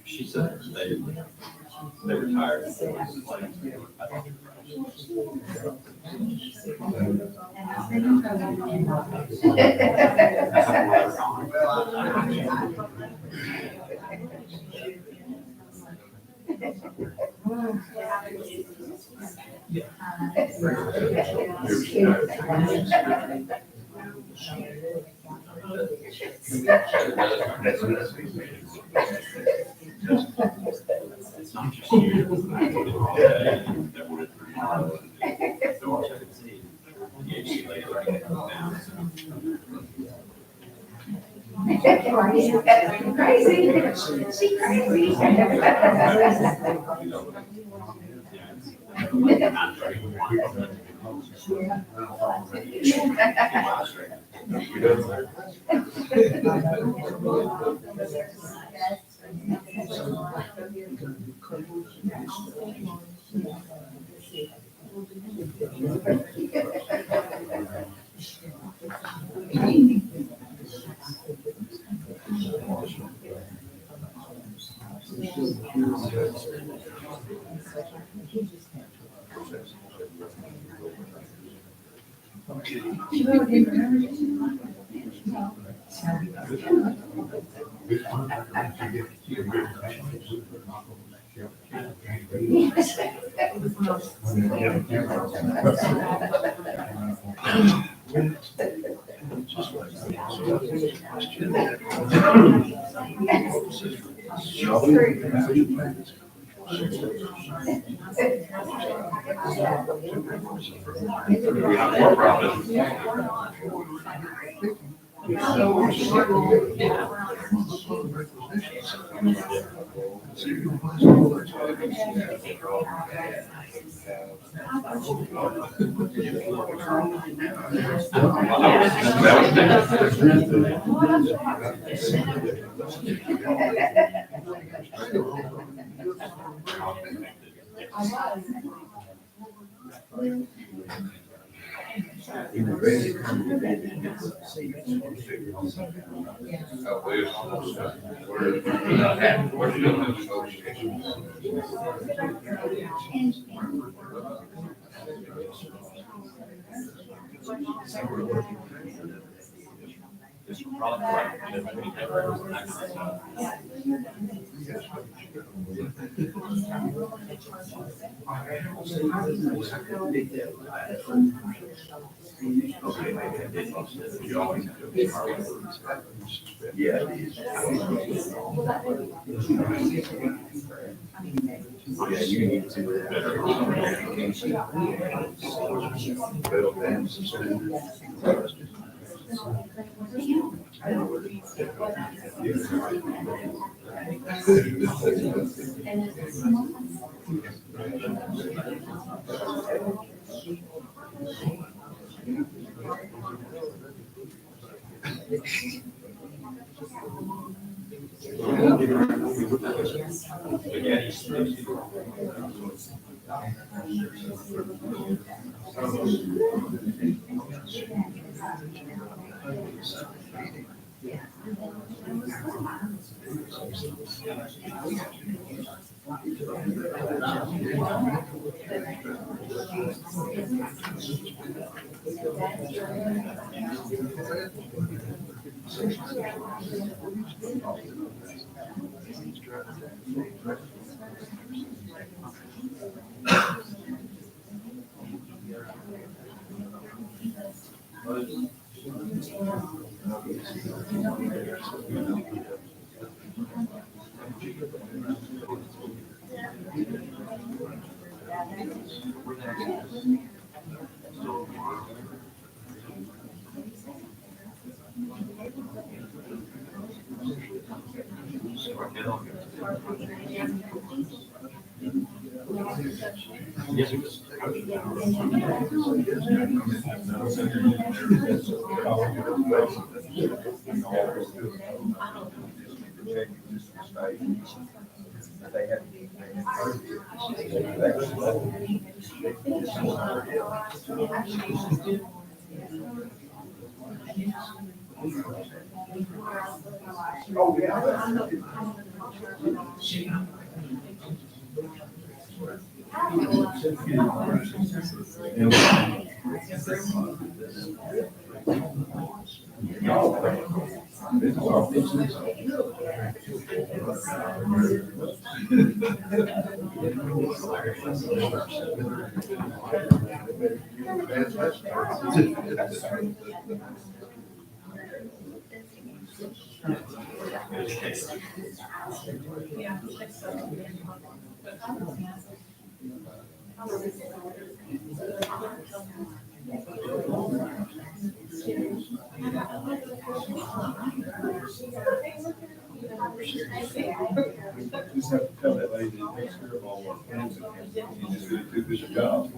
S2: She said they retired. It's not just you.
S9: Crazy. She crazy.
S8: Just have to tell that lady to take care of all our plans and you just did too good a job.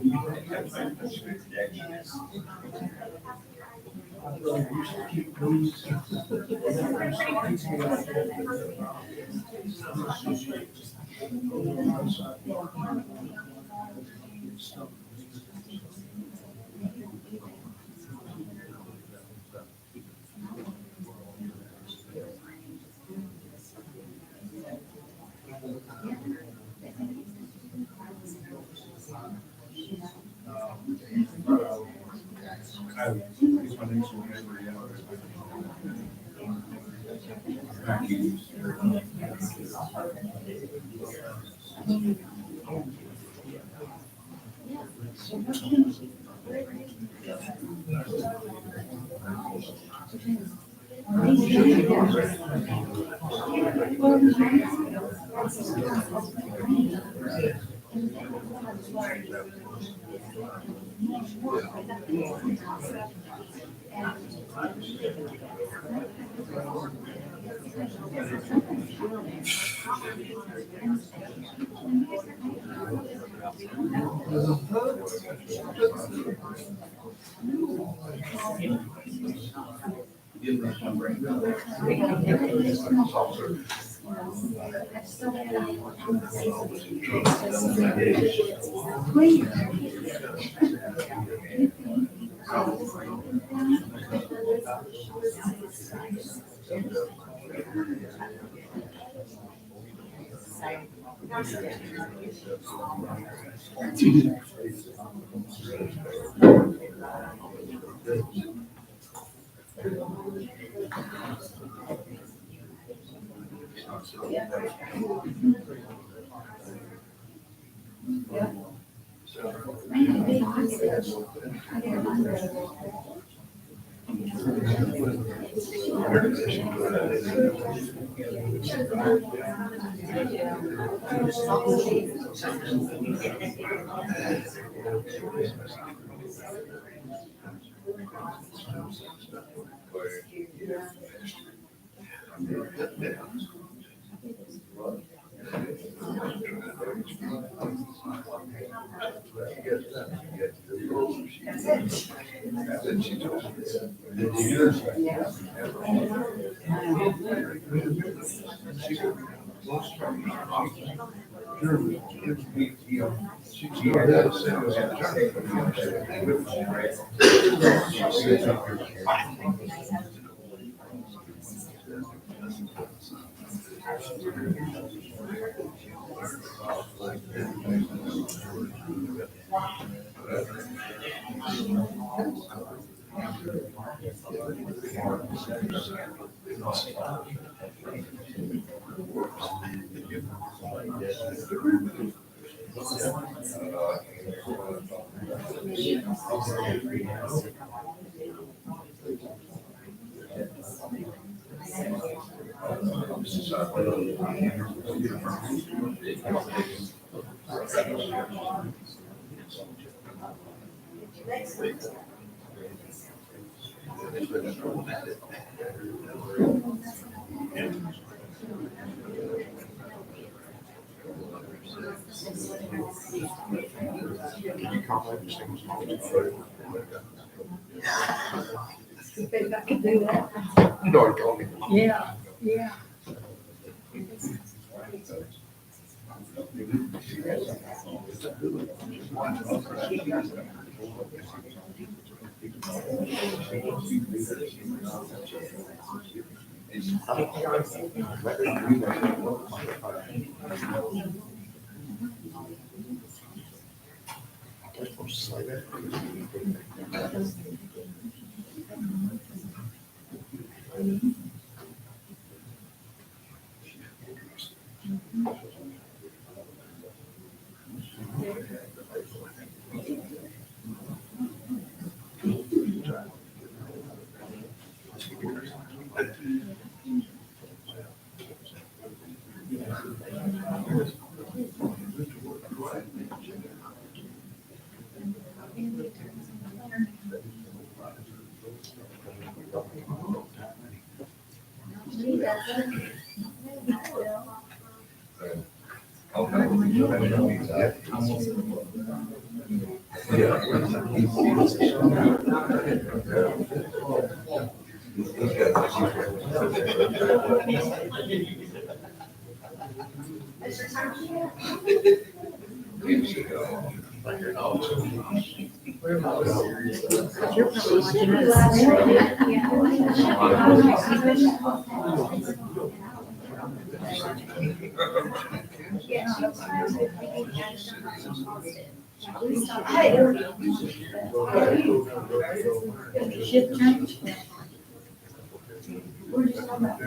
S10: If I could do that.
S11: You know, I told me.
S10: Yeah, yeah.
S9: Shift change. We're just talking about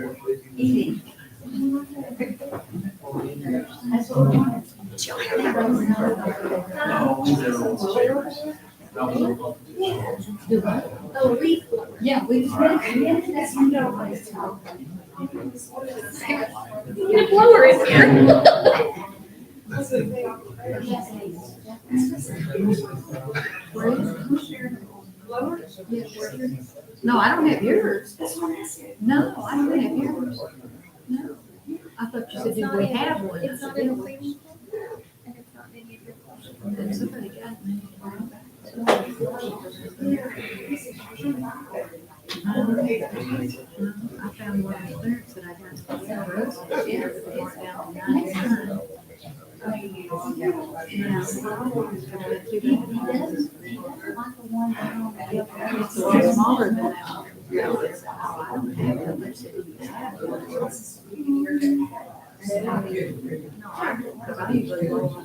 S9: eating. That's what we want. Oh, we, yeah, we. That's no place to go.
S6: The blower is here.
S12: No, I don't have yours. No, I don't have yours. No. I thought you said, did we have one?
S9: It's not in the cleaning. And it's not in any of your clothes.
S12: Then somebody got me. I found one of the clearance that I got. Yeah, it's down nice. It's a lot smaller than that one. No, it's, I don't have it. Because I usually roll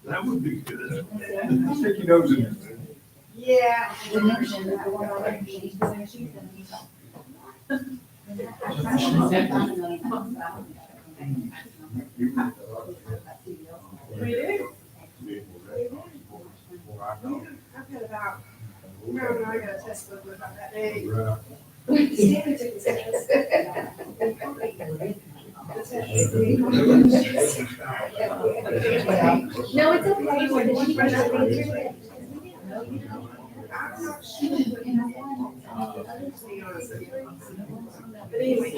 S11: That would be good. Sticky nose in it.
S10: Yeah. We do. I've got about, no, I got a test book about that day. Stanley took his test.
S9: No, it's okay. We're just trying to be here.
S10: I'm not sure. But anyway.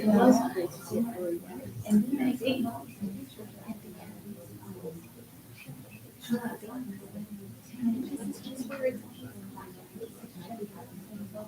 S10: Well,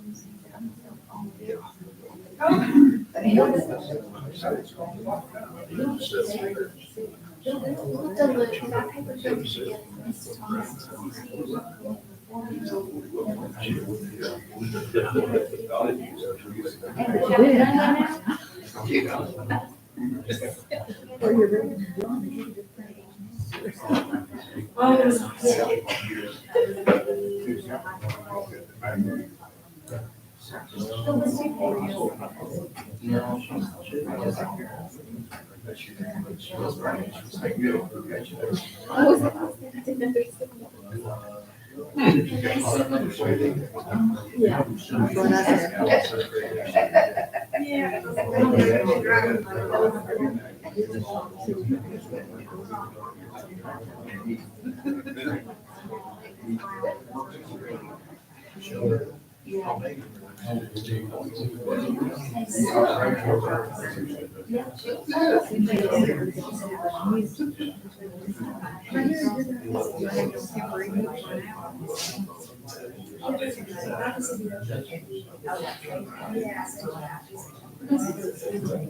S10: that's
S12: You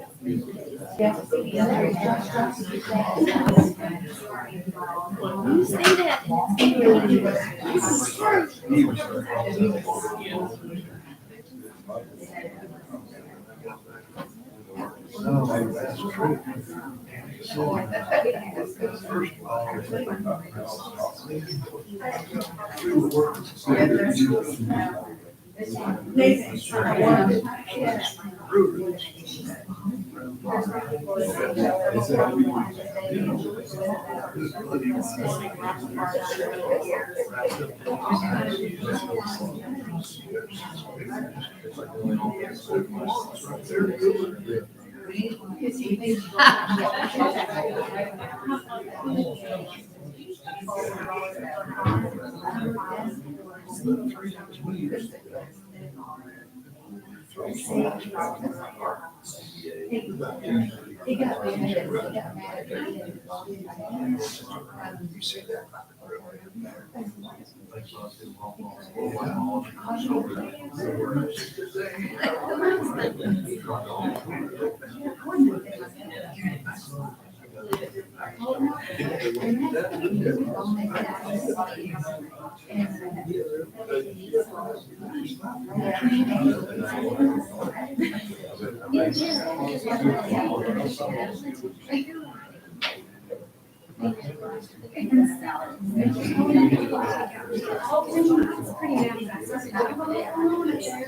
S12: say that.
S8: No, that's true. First of all, you see that.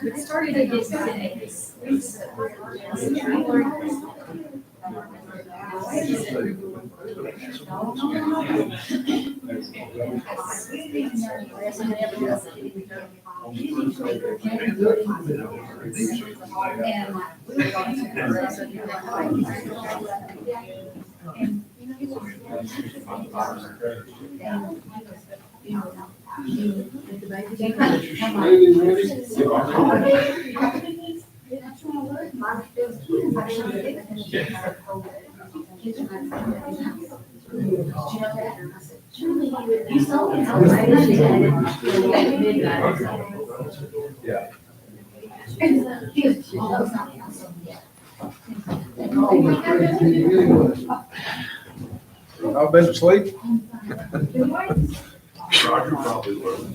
S12: It started at this day.
S8: I've been asleep. Roger probably will.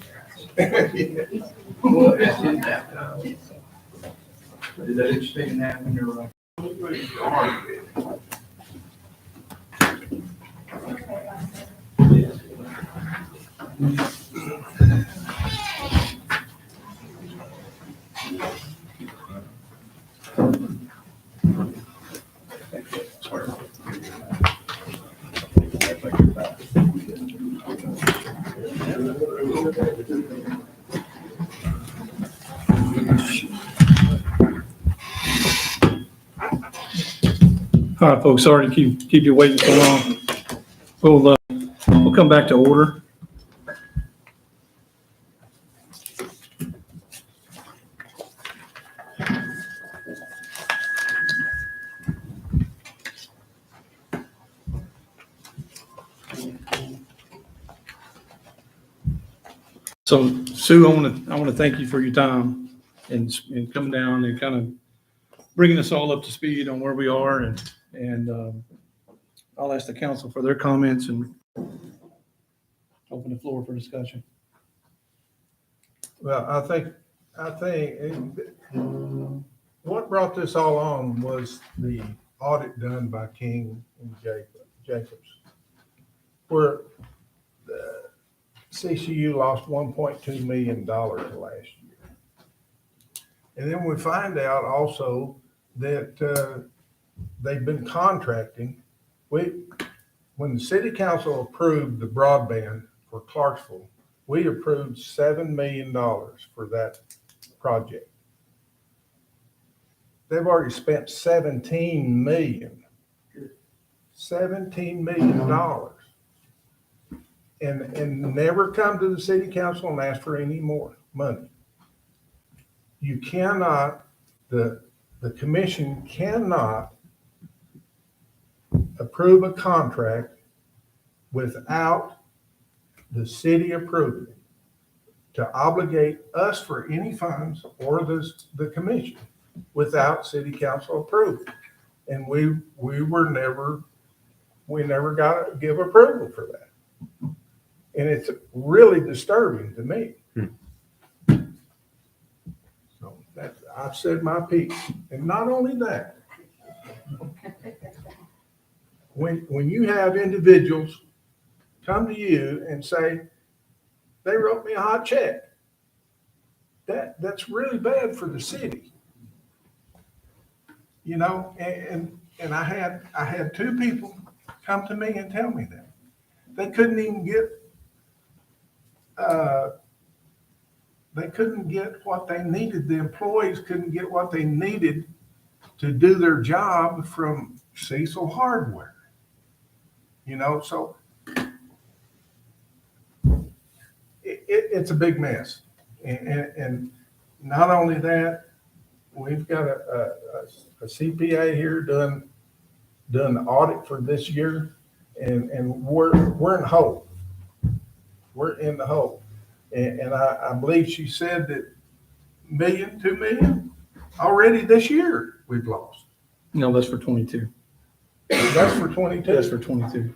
S5: Did that just take a nap when you're?
S1: All right, folks, sorry to keep you waiting so long. We'll come back to order. So Sue, I want to thank you for your time. and coming down and kind of bringing us all up to speed on where we are. And I'll ask the council for their comments and open the floor for discussion.
S8: Well, I think what brought this all on was the audit done by King and Jacobs, where the CCU lost $1.2 million last year. And then we find out also that they've been contracting. When the city council approved the broadband for Clarksville, we approved $7 million for that project. They've already spent $17 million. $17 million. And never come to the city council and ask for any more money. You cannot, the commission cannot approve a contract without the city approving it to obligate us for any funds or the commission without city council approval. And we never got to give approval for that. And it's really disturbing to me. So I've said my piece. And not only that, when you have individuals come to you and say, they wrote me a hot check, that's really bad for the city. You know, and I had two people come to me and tell me that. They couldn't even get what they needed. The employees couldn't get what they needed to do their job from Cecil Hardware. You know, so it's a big mess. And not only that, we've got a CPA here doing the audit for this year, and we're in the hole. We're in the hole. And I believe she said that $2 million already this year we've lost.
S1: No, that's for 22.
S8: That's for 22.
S1: That's for 22.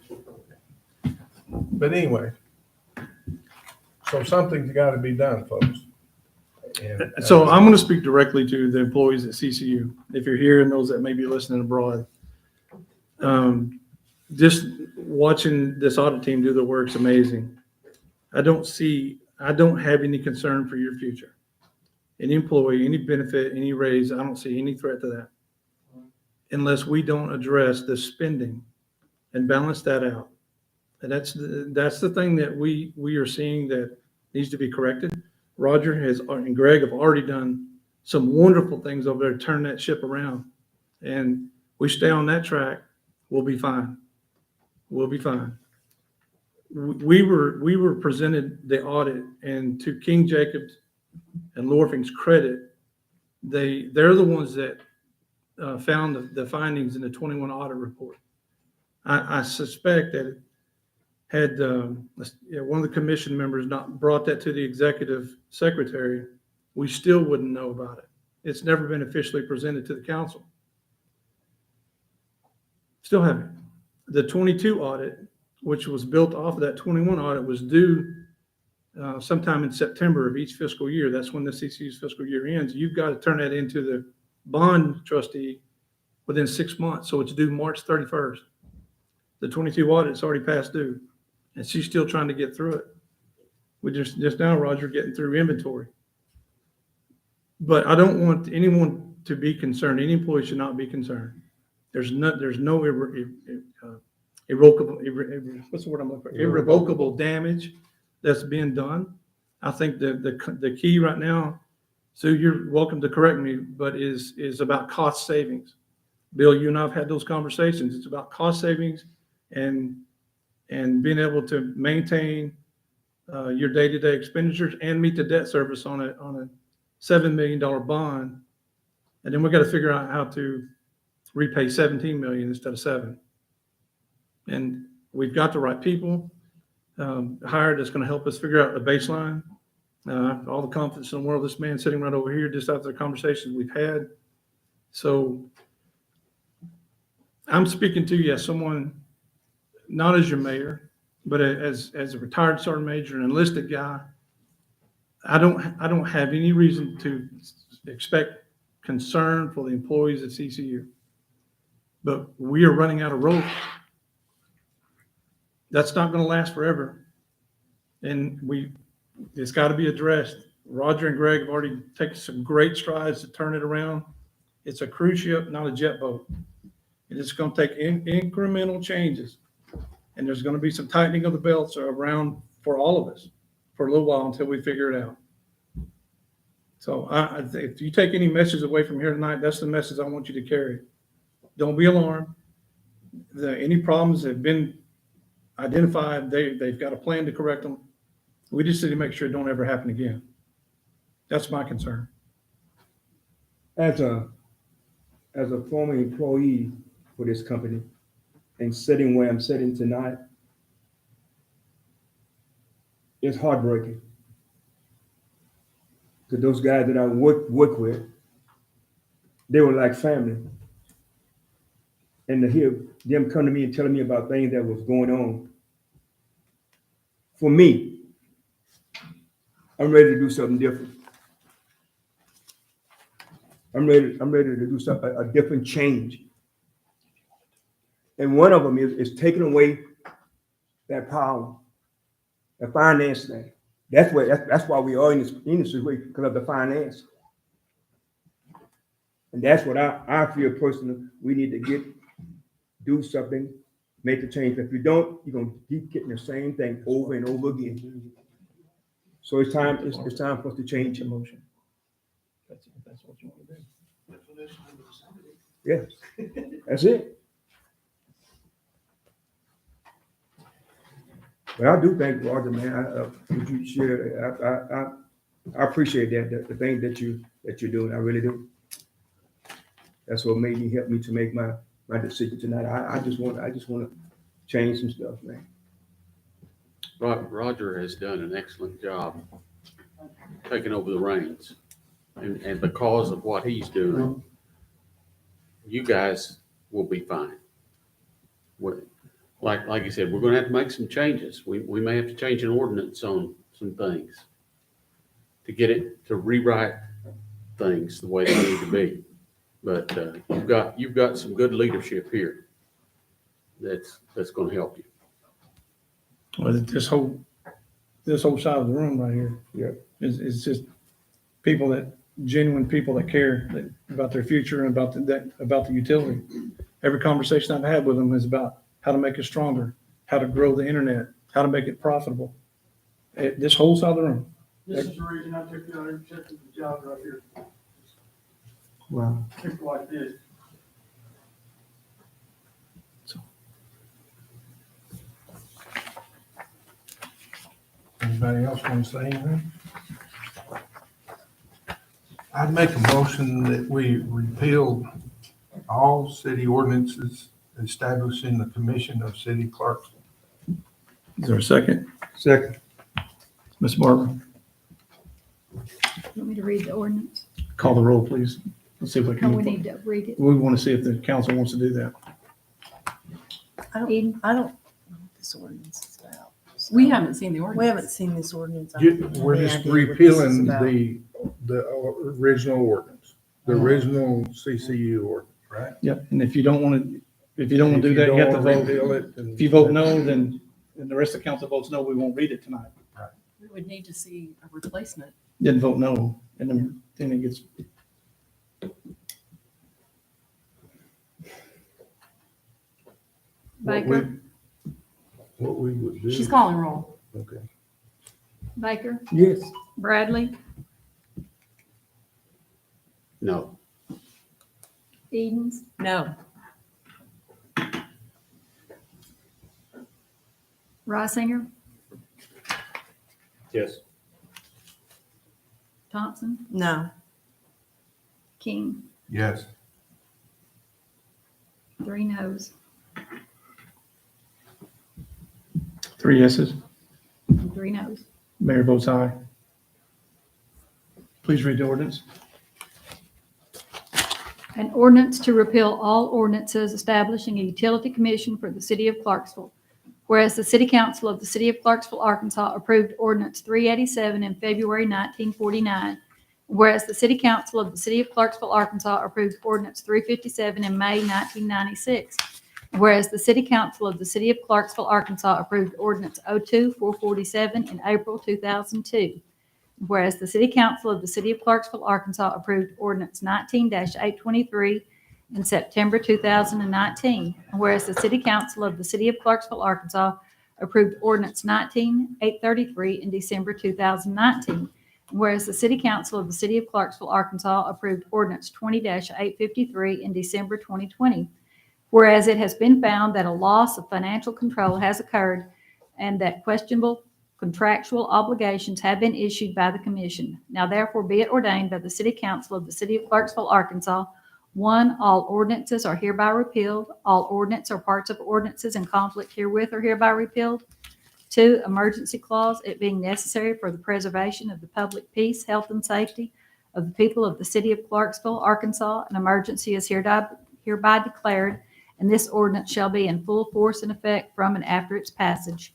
S8: But anyway, so something's got to be done, folks. And,
S1: So I'm going to speak directly to the employees at CCU. If you're here and those that may be listening abroad, just watching this audit team do the work's amazing. I don't have any concern for your future. Any employee, any benefit, any raise, I don't see any threat to that. Unless we don't address the spending and balance that out. And that's the thing that we are seeing that needs to be corrected. Roger and Greg have already done some wonderful things over there to turn that ship around. And we stay on that track, we'll be fine. We'll be fine. We were presented the audit, and to King Jacobs and Lorfing's credit, they're the ones that found the findings in the 21 audit report. I suspect that had one of the commission members not brought that to the executive secretary, we still wouldn't know about it. It's never been officially presented to the council. Still haven't. The 22 audit, which was built off of that 21 audit, was due sometime in September of each fiscal year. That's when the CCU's fiscal year ends. You've got to turn that into the bond trustee within 6 months. So it's due March 31st. The 22 audit's already past due, and she's still trying to get through it. We just now, Roger, getting through inventory. But I don't want anyone to be concerned. Any employee should not be concerned. There's no irrevocable, what's the word I'm looking for? Irrevocable damage that's being done. I think the key right now, Sue, you're welcome to correct me, but is about cost savings. Bill, you and I have had those conversations. It's about cost savings and being able to maintain your day-to-day expenditures and meet the debt service on a $7 million bond. And then we got to figure out how to repay 17 million instead of 7. And we've got the right people hired that's going to help us figure out the baseline All the confidence in the world, this man sitting right over here, just after the conversations we've had. So I'm speaking to you as someone, not as your mayor, but as a retired sergeant major, an enlisted guy. I don't have any reason to expect concern for the employees at CCU. But we are running out of rope. That's not going to last forever. And it's got to be addressed. Roger and Greg have already taken some great strides to turn it around. It's a cruise ship, not a jet boat. And it's going to take incremental changes. And there's going to be some tightening of the belts around for all of us for a little while until we figure it out. So if you take any message away from here tonight, that's the message I want you to carry. Don't be alarmed. Any problems have been identified. They've got a plan to correct them. We just need to make sure it don't ever happen again. That's my concern.
S3: As a former employee for this company and sitting where I'm sitting tonight, it's heartbreaking. Because those guys that I work with, they were like family. And to hear them come to me and telling me about things that was going on, for me, I'm ready to do something different. I'm ready to do something, a different change. And one of them is taking away that power, the finance thing. That's why we are in this way, because of the finance. And that's what I feel personally, we need to do something, make a change. If you don't, you're gonna keep getting the same thing over and over again. So it's time for us to change emotion.
S1: That's what you want to do.
S3: Yes, that's it. But I do thank Roger, man. Would you share? I appreciate that. The thing that you're doing, I really do. That's what helped me to make my decision tonight. I just want to change some stuff, man.
S2: Roger has done an excellent job taking over the reins. And because of what he's doing, you guys will be fine. Like you said, we're going to have to make some changes. We may have to change an ordinance on some things to get it to rewrite things the way they need to be. But you've got some good leadership here that's going to help you.
S1: Well, this whole side of the room right here, is just genuine people that care about their future and about the utility. Every conversation I've had with them is about how to make it stronger, how to grow the internet, how to make it profitable. This whole side of the room.
S7: This is the reason I took you out and accepted the job right here.
S3: Wow.
S7: People like this.
S8: Anybody else want to say anything? I'd make a motion that we repeal all city ordinances establishing the Commission of City Clarksville.
S1: Is there a second?
S3: Second.
S1: Ms. Barber,
S12: You want me to read the ordinance?
S1: call the roll, please. Let's see if we
S12: Oh,
S1: can.
S12: we need to read it.
S1: We want to see if the council wants to do that.
S12: Eden?
S4: I don't know what this ordinance is about. So
S6: We haven't seen the ordinance.
S4: We haven't seen this ordinance. I don't have
S8: We're
S4: any
S8: just
S4: idea what this is
S8: repealing
S4: about.
S8: the original ordinance, the original CCU ordinance, right?
S1: Yep. And if you don't want to do that, you have to vote. If you vote no, then the rest of the council votes no, we won't read it tonight.
S6: We would need to see a replacement.
S1: Then vote no, and then it gets.
S12: Baker,
S8: What we would do.
S6: She's calling roll.
S8: Okay.
S12: Baker,
S3: Yes.
S12: Bradley,
S2: No.
S12: Edens,
S6: No.
S12: Reisinger,
S2: Yes.
S12: Thompson,
S4: No,
S12: King,
S8: Yes.
S12: 3 noes.
S1: 3 yeses.
S12: 3 noes.
S1: Mayor votes aye. Please read the ordinance.
S12: An ordinance to repeal all ordinances establishing a utility commission for the city of Clarksville. Whereas the City Council of the City of Clarksville, Arkansas approved Ordinance 387 in February 1949. Whereas the City Council of the City of Clarksville, Arkansas approved Ordinance 357 in May 1996. Whereas the City Council of the City of Clarksville, Arkansas approved Ordinance 02-447 in April 2002. Whereas the City Council of the City of Clarksville, Arkansas approved Ordinance 19-823 in September 2019. Whereas the City Council of the City of Clarksville, Arkansas approved Ordinance 19-833 in December 2019. Whereas the City Council of the City of Clarksville, Arkansas approved Ordinance 20-853 in December 2020. Whereas it has been found that a loss of financial control has occurred and that questionable contractual obligations have been issued by the commission. Now therefore be it ordained by the City Council of the City of Clarksville, Arkansas. 1, all ordinances are hereby repealed. All ordinance or parts of ordinances in conflict herewith are hereby repealed. 2, emergency clause, it being necessary for the preservation of the public peace, health, and safety of the people of the City of Clarksville, Arkansas, an emergency is hereby declared, and this ordinance shall be in full force and effect from and after its passage.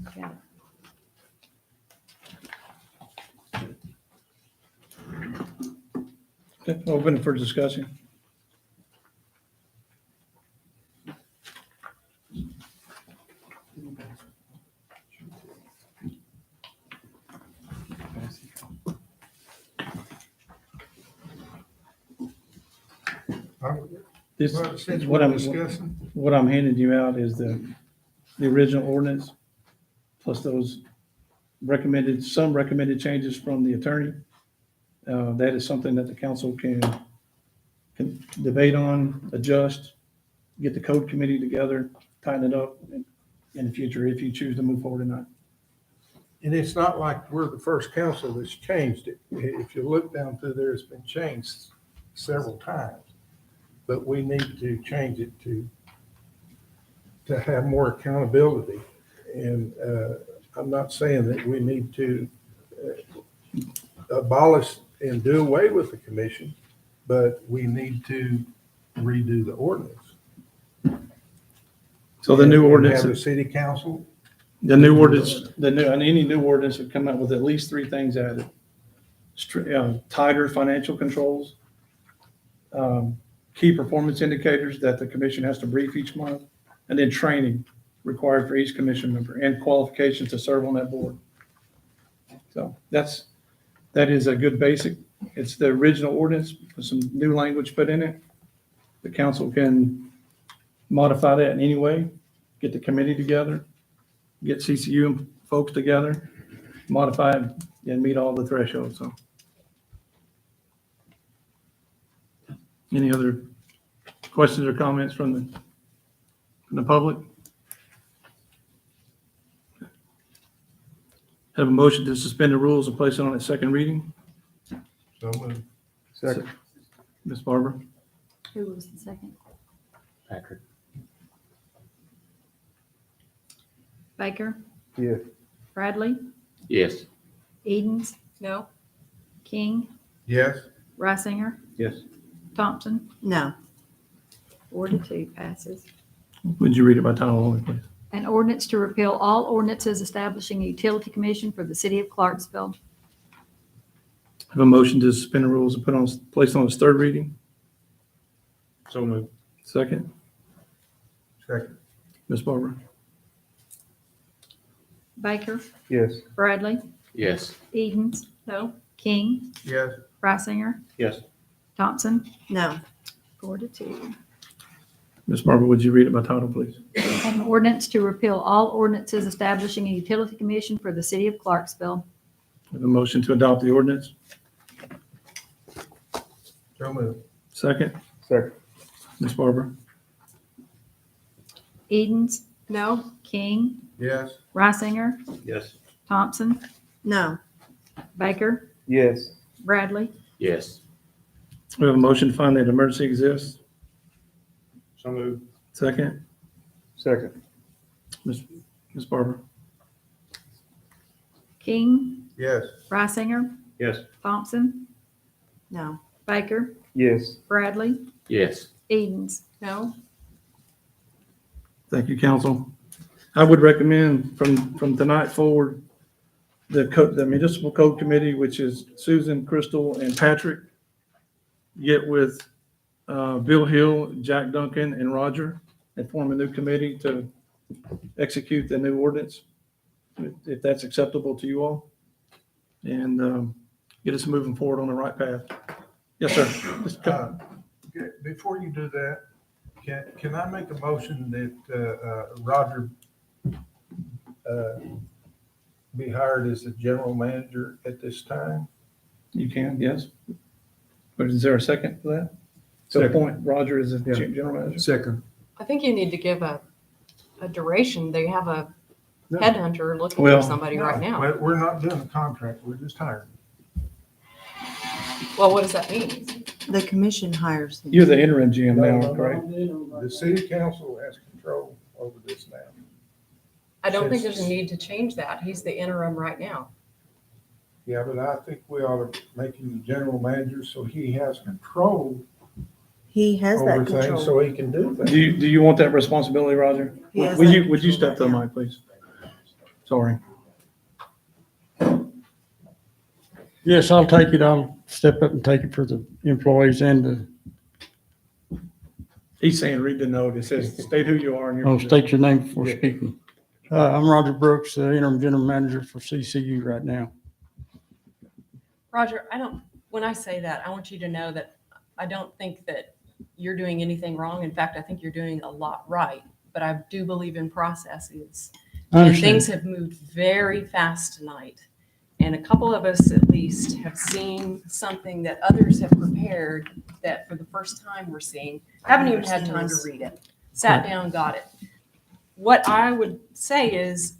S12: Got it.
S1: Okay, open for discussion. This,
S8: Well, since
S1: what
S8: we're
S1: I'm,
S8: discussing,
S1: what I'm handing you out is the original ordinance, plus those some recommended changes from the attorney. That is something that the council can debate on, adjust, get the code committee together, tighten it up in the future if you choose to move forward or not.
S8: and it's not like we're the first council that's changed it. If you look down through there, it's been changed several times. But we need to change it to have more accountability. And I'm not saying that we need to abolish and do away with the commission, but we need to redo the ordinance.
S1: So the new
S8: And
S1: ordinance,
S8: have the city council.
S1: and any new ordinance would come out with at least 3 things added. Tighter financial controls, key performance indicators that the commission has to brief each month, and then training required for each commission member and qualifications to serve on that board. So that is a good basic. It's the original ordinance with some new language put in it. The council can modify that in any way, get the committee together, get CCU folks together, modify it, and meet all the thresholds. So, any other questions or comments from the public? Have a motion to suspend the rules and place it on its second reading.
S8: So moved.
S3: Second.
S1: Ms. Barber?
S12: Who was the second?
S2: Patrick.
S12: Baker,
S3: Yes.
S12: Bradley,
S2: Yes.
S12: Edens,
S6: No.
S12: King,
S8: Yes.
S12: Reisinger,
S3: Yes.
S12: Thompson,
S4: No.
S12: 4-2 passes.
S1: Would you read it by title only, please?
S12: An ordinance to repeal all ordinances establishing a utility commission for the city of Clarksville.
S1: Have a motion to suspend the rules and place on its third reading.
S8: So moved.
S1: Second,
S8: Second.
S1: Ms. Barber?
S12: Baker,
S3: Yes.
S12: Bradley,
S2: Yes.
S12: Edens,
S6: No.
S12: King,
S8: Yes.
S12: Reisinger,
S2: Yes.
S12: Thompson,
S4: No.
S12: 4-2.
S1: Ms. Barber, would you read it by title, please?
S12: An ordinance to repeal all ordinances establishing a utility commission for the city of Clarksville.
S1: Have a motion to adopt the ordinance.
S8: So moved.
S1: Second,
S3: Second.
S1: Ms. Barber?
S12: Edens,
S6: No.
S12: King,
S8: Yes.
S12: Reisinger,
S2: Yes.
S12: Thompson,
S4: No.
S12: Baker,
S3: Yes.
S12: Bradley,
S2: Yes.
S1: We have a motion to find that emergency exists.
S8: So moved.
S1: Second,
S3: Second.
S1: Ms. Barber?
S12: King,
S8: Yes.
S12: Reisinger,
S3: Yes.
S12: Thompson,
S4: No.
S12: Baker,
S3: Yes.
S12: Bradley,
S2: Yes.
S12: Edens.
S6: No?
S1: Thank you, council. I would recommend from tonight forward, the municipal code committee, which is Susan, Crystal, and Patrick, get with Bill Hill, Jack Duncan, and Roger, and form a new committee to execute the new ordinance, if that's acceptable to you all, and get us moving forward on the right path. Yes, sir. Just go-
S8: Before you do that, can I make a motion that Roger be hired as the general manager at this time?
S1: You can, yes. But is there a second for that? To
S3: Second.
S1: appoint Roger as the
S3: Yeah.
S1: general manager?
S3: Second.
S6: I think you need to give a duration. They have a
S3: No.
S6: headhunter looking
S1: Well-
S6: for somebody right now.
S8: But we're not doing a contract, we're just hiring.
S6: Well, what does that mean?
S4: The commission hires him.
S1: You're the interim GM
S8: No,
S1: now,
S8: no,
S1: correct?
S8: The city council has control over this now.
S6: I don't think there's a need to change that. He's the interim right now.
S8: Yeah, but I think we ought to make him the general manager so he has control
S4: He has
S8: over
S4: that
S8: things,
S4: control.
S8: so he can do
S1: Do
S8: things.
S1: you want that responsibility, Roger?
S4: He has
S1: Would
S4: that
S1: you
S4: control
S1: step to the
S4: right now.
S1: mic, please? Sorry.
S7: Yes, I'll take it. I'll step up and take it for the employees and the,
S1: He's saying, read the note. It says, state who you are and your
S7: I'll
S1: position.
S7: state your name before
S1: Yeah.
S7: speaking. I'm Roger Brooks, the interim general manager for CCU right now.
S6: Roger, when I say that, I want you to know that I don't think that you're doing anything wrong. In fact, I think you're doing a lot right, but I do believe in processes.
S7: I
S6: And
S7: understand.
S6: things have moved very fast tonight. And a couple of us at least have seen something that others have prepared that for the first time we're seeing, haven't even had time to read it. Sat down, got it. What I would say is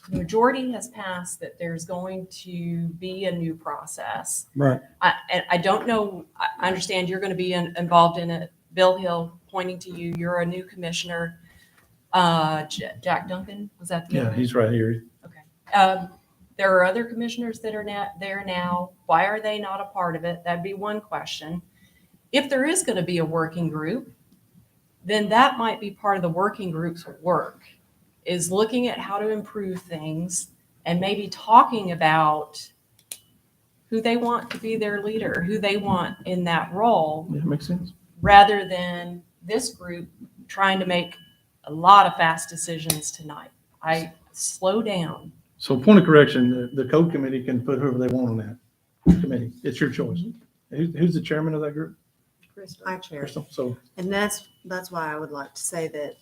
S6: the majority has passed that there's going to be a new process.
S7: Right.
S6: And I don't know, I understand you're going to be involved in it. Bill Hill pointing to you, you're a new commissioner. Jack Duncan, was that the
S1: Yeah,
S6: other?
S1: he's right here.
S6: Okay. There are other commissioners that are there now. Why are they not a part of it? That'd be one question. If there is going to be a working group, then that might be part of the working group's work, is looking at how to improve things and maybe talking about who they want to be their leader, who they want in that role,
S1: Yeah, makes sense.
S6: rather than this group trying to make a lot of fast decisions tonight. Slow down.
S1: So point of correction, the code committee can put whoever they want on that committee. It's your choice. Who's the chairman of that group?
S4: I chair.
S1: Crystal? So,
S4: And that's why I would like to say that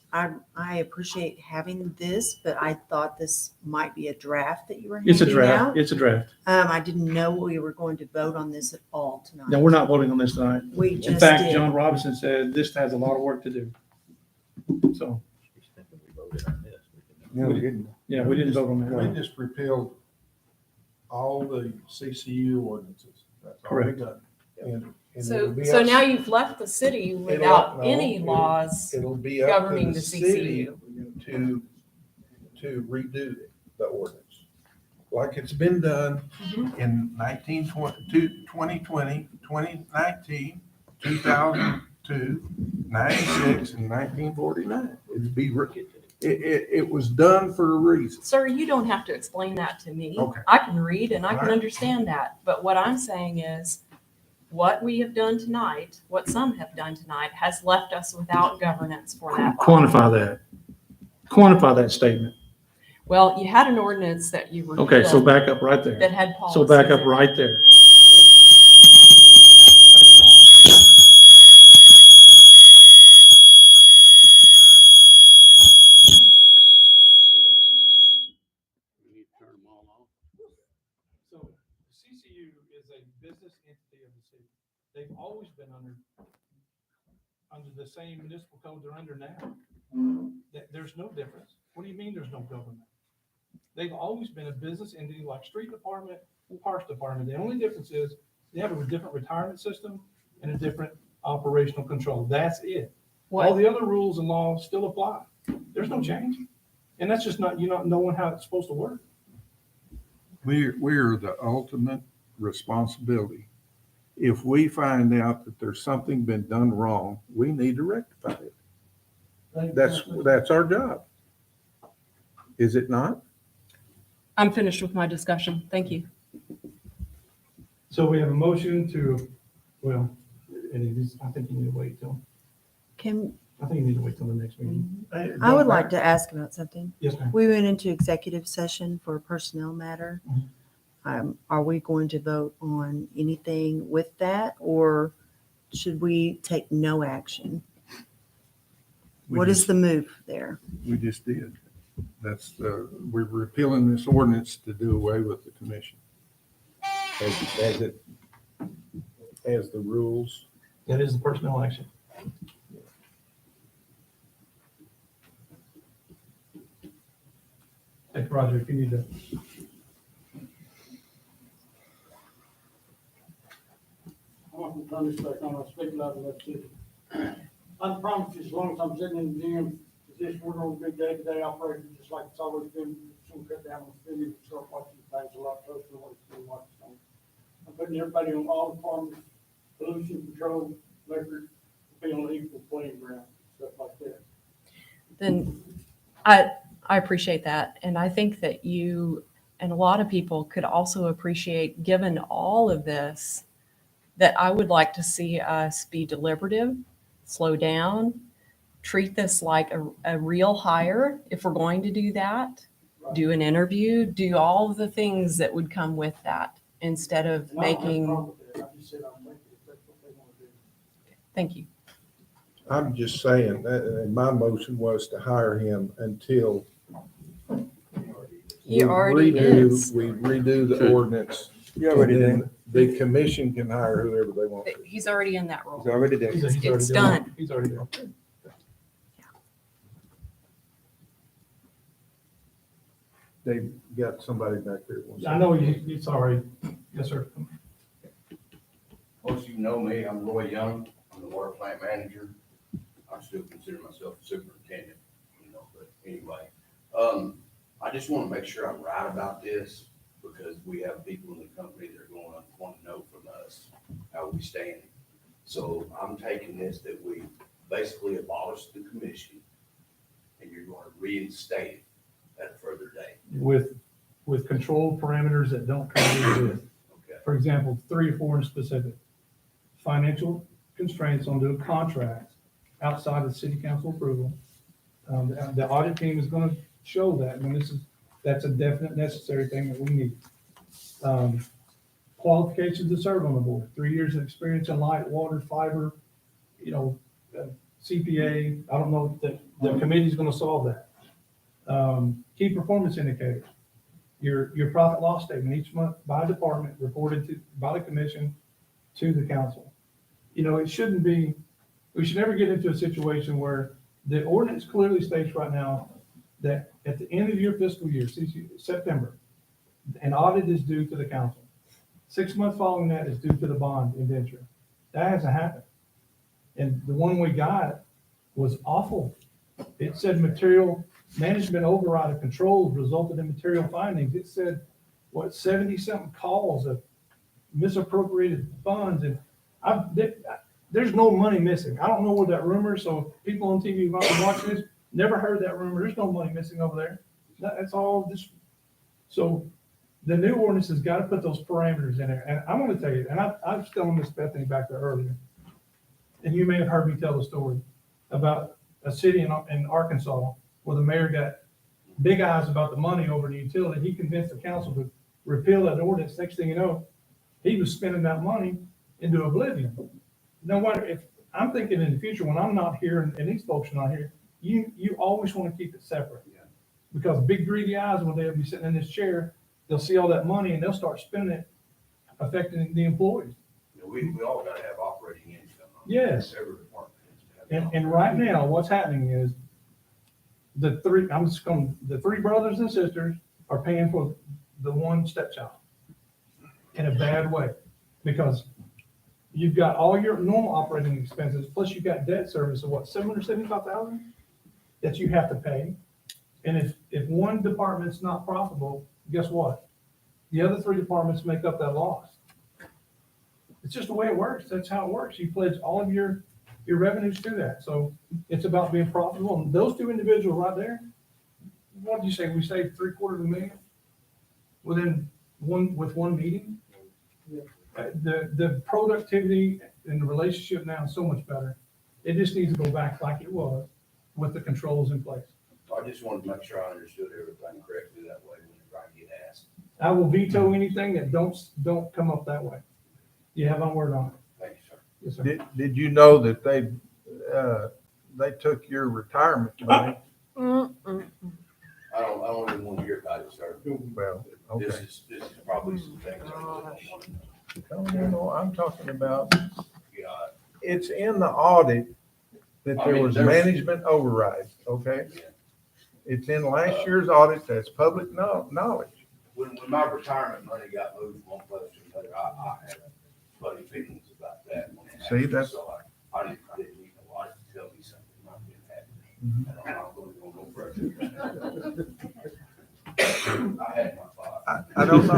S4: I appreciate having this, but I thought this might be a draft that you were
S1: it's a
S4: handing
S1: draft.
S4: out.
S1: It's a draft.
S4: I didn't know we were going to vote on this at all tonight.
S1: No, we're not voting on this tonight.
S4: We
S1: In
S4: just
S1: fact,
S4: did.
S1: John Robinson said this has a lot of work to do. So,
S3: No, we didn't.
S1: yeah, we didn't vote on
S8: We
S1: that.
S8: just repealed all the CCU ordinances. That's all we
S1: Correct.
S8: done. And
S6: So,
S8: it'll be
S6: so
S8: up-
S6: now you've left the city without any laws.
S8: It'll be up to
S6: governing
S8: the
S6: the
S8: city
S6: CCU.
S8: to redo the ordinance. Like it's been done
S6: Mhm.
S8: in 2020, 2019, 2002, 96, and 1949. It'd be, it was done for a reason.
S6: Sir, you don't have to explain that to me.
S8: Okay.
S6: I can read and I can
S8: Alright.
S6: understand that. But what I'm saying is, what we have done tonight, what some have done tonight, has left us without governance for that. body.
S1: Quantify that. Quantify that statement.
S6: Well, you had an ordinance that you
S1: Okay, so
S6: repealed
S1: back up right there.
S6: that had policies.
S1: So back up
S6: in it.
S1: right there. So CCU is a business entity of the city. They've always been under the same municipal code they're under now. There's no difference. What do you mean there's no government? They've always been a business entity like street department, parks department. The only difference is they have a different retirement system and a different operational control. That's it. All
S6: What,
S1: the other rules and laws still apply. There's no change. And that's just not, you not knowing how it's supposed to work.
S13: We're the ultimate responsibility. If we find out that there's something been done wrong, we need to rectify it. That's our job. Is it not?
S6: I'm finished with my discussion. Thank you.
S1: So we have a motion to, well, and it is, I think you need to wait till, I think you need to wait till the next meeting.
S4: I would like to ask about something.
S1: Yes, ma'am.
S4: We went into executive session for a personnel matter. Are we going to vote on anything with that, or should we take no action? What is the move there?
S13: We just did. We're repealing this ordinance to do away with the commission.
S14: As the rules.
S1: That is the personnel action. Hey, Roger, if you need to.
S7: I'm not gonna turn this back on, I'll speak loud enough to you. I promise you, as long as I'm sitting in the gym, we're gonna be day-to-day operation, just like it's always been. It's gonna cut down on spending and start watching things a lot closer than what it's been watched on. I'm putting everybody on all departments, pollution control, liquor, be on an equal playing ground, stuff like that.
S6: Then I appreciate that. And I think that you and a lot of people could also appreciate, given all of this, that I would like to see us be deliberative, slow down, treat this like a real hire if we're going to do that, do an interview, do all of the things that would come with that instead of
S7: And I don't have a
S6: making,
S7: problem with that. I just said I'll make it if that's what they wanna do.
S6: thank you.
S14: I'm just saying, and my motion was to hire him until
S6: He already is.
S14: we redo the ordinance.
S3: You already
S14: and
S3: did.
S14: then the commission can hire whoever they want to.
S6: He's already in that role.
S3: It's already there.
S1: He's already
S6: It's
S1: doing it.
S6: done.
S1: He's already there.
S14: They got somebody back there. that wants to-
S1: I know it's already, yes, sir.
S15: Most of you know me, I'm Roy Young, I'm the water plant manager. I still consider myself a superintendent, but anyway. I just want to make sure I'm right about this, because we have people in the company that are going to want to know from us how we stand. So I'm taking this that we basically abolish the commission, and you're going to reinstate it at a further date.
S1: With control parameters that don't currently exist.
S15: Okay.
S1: For example, 3 or 4 in specific. Financial constraints on doing contracts outside of city council approval. The audit team is going to show that, and that's a definite necessary thing that we need. Qualifications to serve on the board, 3 years of experience in light, water, fiber, CPA. I don't know if the committee's going to solve that. Key performance indicators, your profit loss statement each month by department reported to by the commission to the council. It shouldn't be, we should never get into a situation where the ordinance clearly states right now that at the end of your fiscal year, September, an audit is due to the council. 6 months following that is due to the bond indenture. That hasn't happened. And the one we got was awful. It said material management override of controls resulted in material findings. It said, 70-something calls of misappropriated funds, and there's no money missing. I don't know where that rumor, so people on TV watching this, never heard that rumor. There's no money missing over there. That's all just, so the new ordinance has got to put those parameters in there. And I'm going to tell you, and I was telling Miss Bethany back there earlier, and you may have heard me tell the story about a city in Arkansas where the mayor got big eyes about the money over the utility. He convinced the council to repeal that ordinance. Next thing you know, he was spending that money into oblivion. No matter if I'm thinking in the future when I'm not here and these folks are not here, you always want to keep it separate. Because big greedy eyes, when they'll be sitting in this chair, they'll see all that money and they'll start spending it, affecting the employees.
S15: We all got to have operating income.
S1: Yes.
S15: Every department has to have.
S1: And right now, what's happening is the 3 brothers and sisters are paying for the one stepchild in a bad way, because you've got all your normal operating expenses, plus you've got debt service of $775,000 that you have to pay. And if one department's not profitable, guess what? The other three departments make up that loss. It's just the way it works. That's how it works. You pledge all of your revenues to that. So it's about being profitable. And those two individuals right there, what did you say? We saved $750,000 with one meeting? The productivity and the relationship now is so much better. It just needs to go back like it was with the controls in place.
S15: I just wanted to make sure I understood everything correctly that way whenever I get asked.
S1: I will veto anything that don't come up that way. You have my word on it.
S15: Thank you, sir.
S1: Yes, sir.
S13: Did you know that they took your retirement money?
S15: I don't even want to hear about it, sir.
S13: Well,
S15: This
S13: okay.
S15: is probably some things I really don't want to know.
S13: No, I'm talking about,
S15: Yeah,
S13: it's in the audit that
S15: I
S13: there
S15: mean,
S13: was
S15: there's-
S13: management override, okay?
S15: Yeah.
S13: It's in last year's audit, that's public knowledge.
S15: When my retirement money got moved from one place to another, I had funny feelings about that. when it
S13: See,
S15: happened.
S13: that's-
S15: So I didn't need a lot to tell me something not being
S13: Mhm.
S15: happening. And I'm not going to go no further. I had my thought.
S13: I don't know.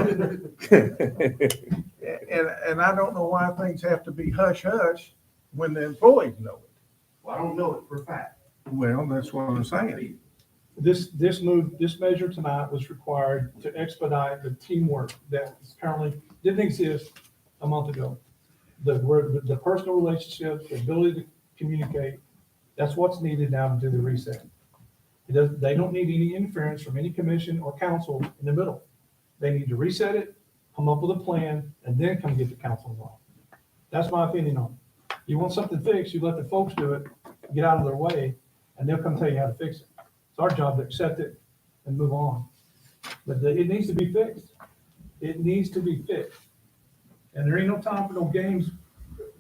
S13: And I don't know why things have to be hush hush when the employees know it.
S15: Well, I don't know it for a fact.
S13: Well, that's what I'm saying.
S1: This measure tonight was required to expedite the teamwork that currently didn't exist a month ago. The personal relationships, the ability to communicate, that's what's needed now to do the reset. They don't need any interference from any commission or council in the middle. They need to reset it, come up with a plan, and then come get the council involved. That's my opinion on it. You want something fixed, you let the folks do it, get out of their way, and they'll come tell you how to fix it. It's our job to accept it and move on. But it needs to be fixed. It needs to be fixed. And there ain't no time for no games,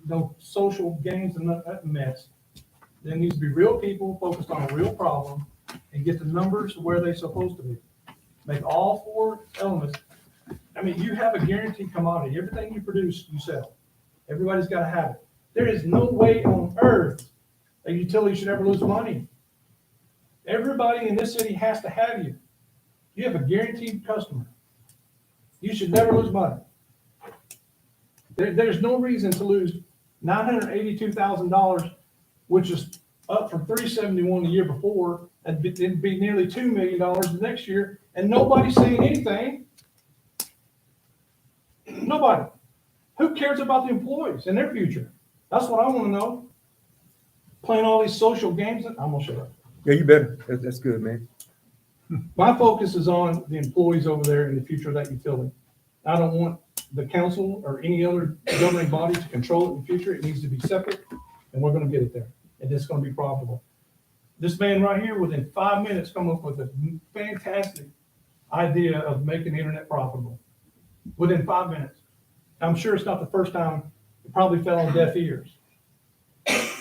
S1: no social games and that mess. There needs to be real people focused on a real problem and get the numbers where they're supposed to be. Make all four elements. I mean, you have a guaranteed commodity. Everything you produce, you sell. Everybody's got to have it. There is no way on earth a utility should ever lose money. Everybody in this city has to have you. You have a guaranteed customer. You should never lose money. There's no reason to lose $982,000, which is up from $371 the year before, and it'd be nearly $2 million the next year, and nobody's saying anything. Nobody. Who cares about the employees and their future? That's what I want to know. Playing all these social games, I'm gonna shut up.
S3: Yeah, you better. That's good, man.
S1: My focus is on the employees over there and the future of that utility. I don't want the council or any other governing body to control it in the future. It needs to be separate, and we're gonna get it there, and it's gonna be profitable. This man right here, within 5 minutes, come up with a fantastic idea of making the internet profitable. Within 5 minutes. I'm sure it's not the first time. It probably fell on deaf ears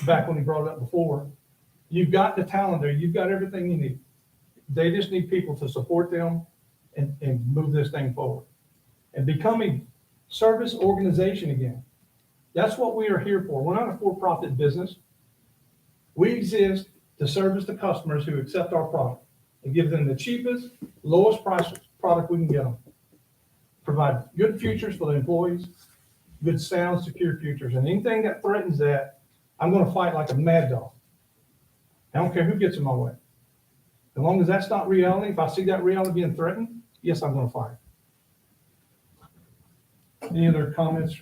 S1: back when he brought it up before. You've got the talent there. You've got everything you need. They just need people to support them and move this thing forward and become a service organization again. That's what we are here for. We're not a for-profit business. We exist to service the customers who accept our product and give them the cheapest, lowest price product we can get them. Provide good futures for the employees, good sound, secure futures, and anything that threatens that, I'm gonna fight like a mad dog. I don't care who gets in my way. As long as that's not reality, if I see that reality being threatened, yes, I'm gonna fight. Any other comments?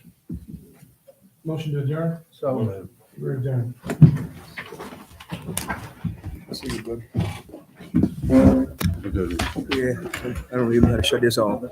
S1: Motion to adjourn?
S3: So,
S1: We're adjourned.
S3: see you, buddy. Yeah, I don't even know how to shut this off.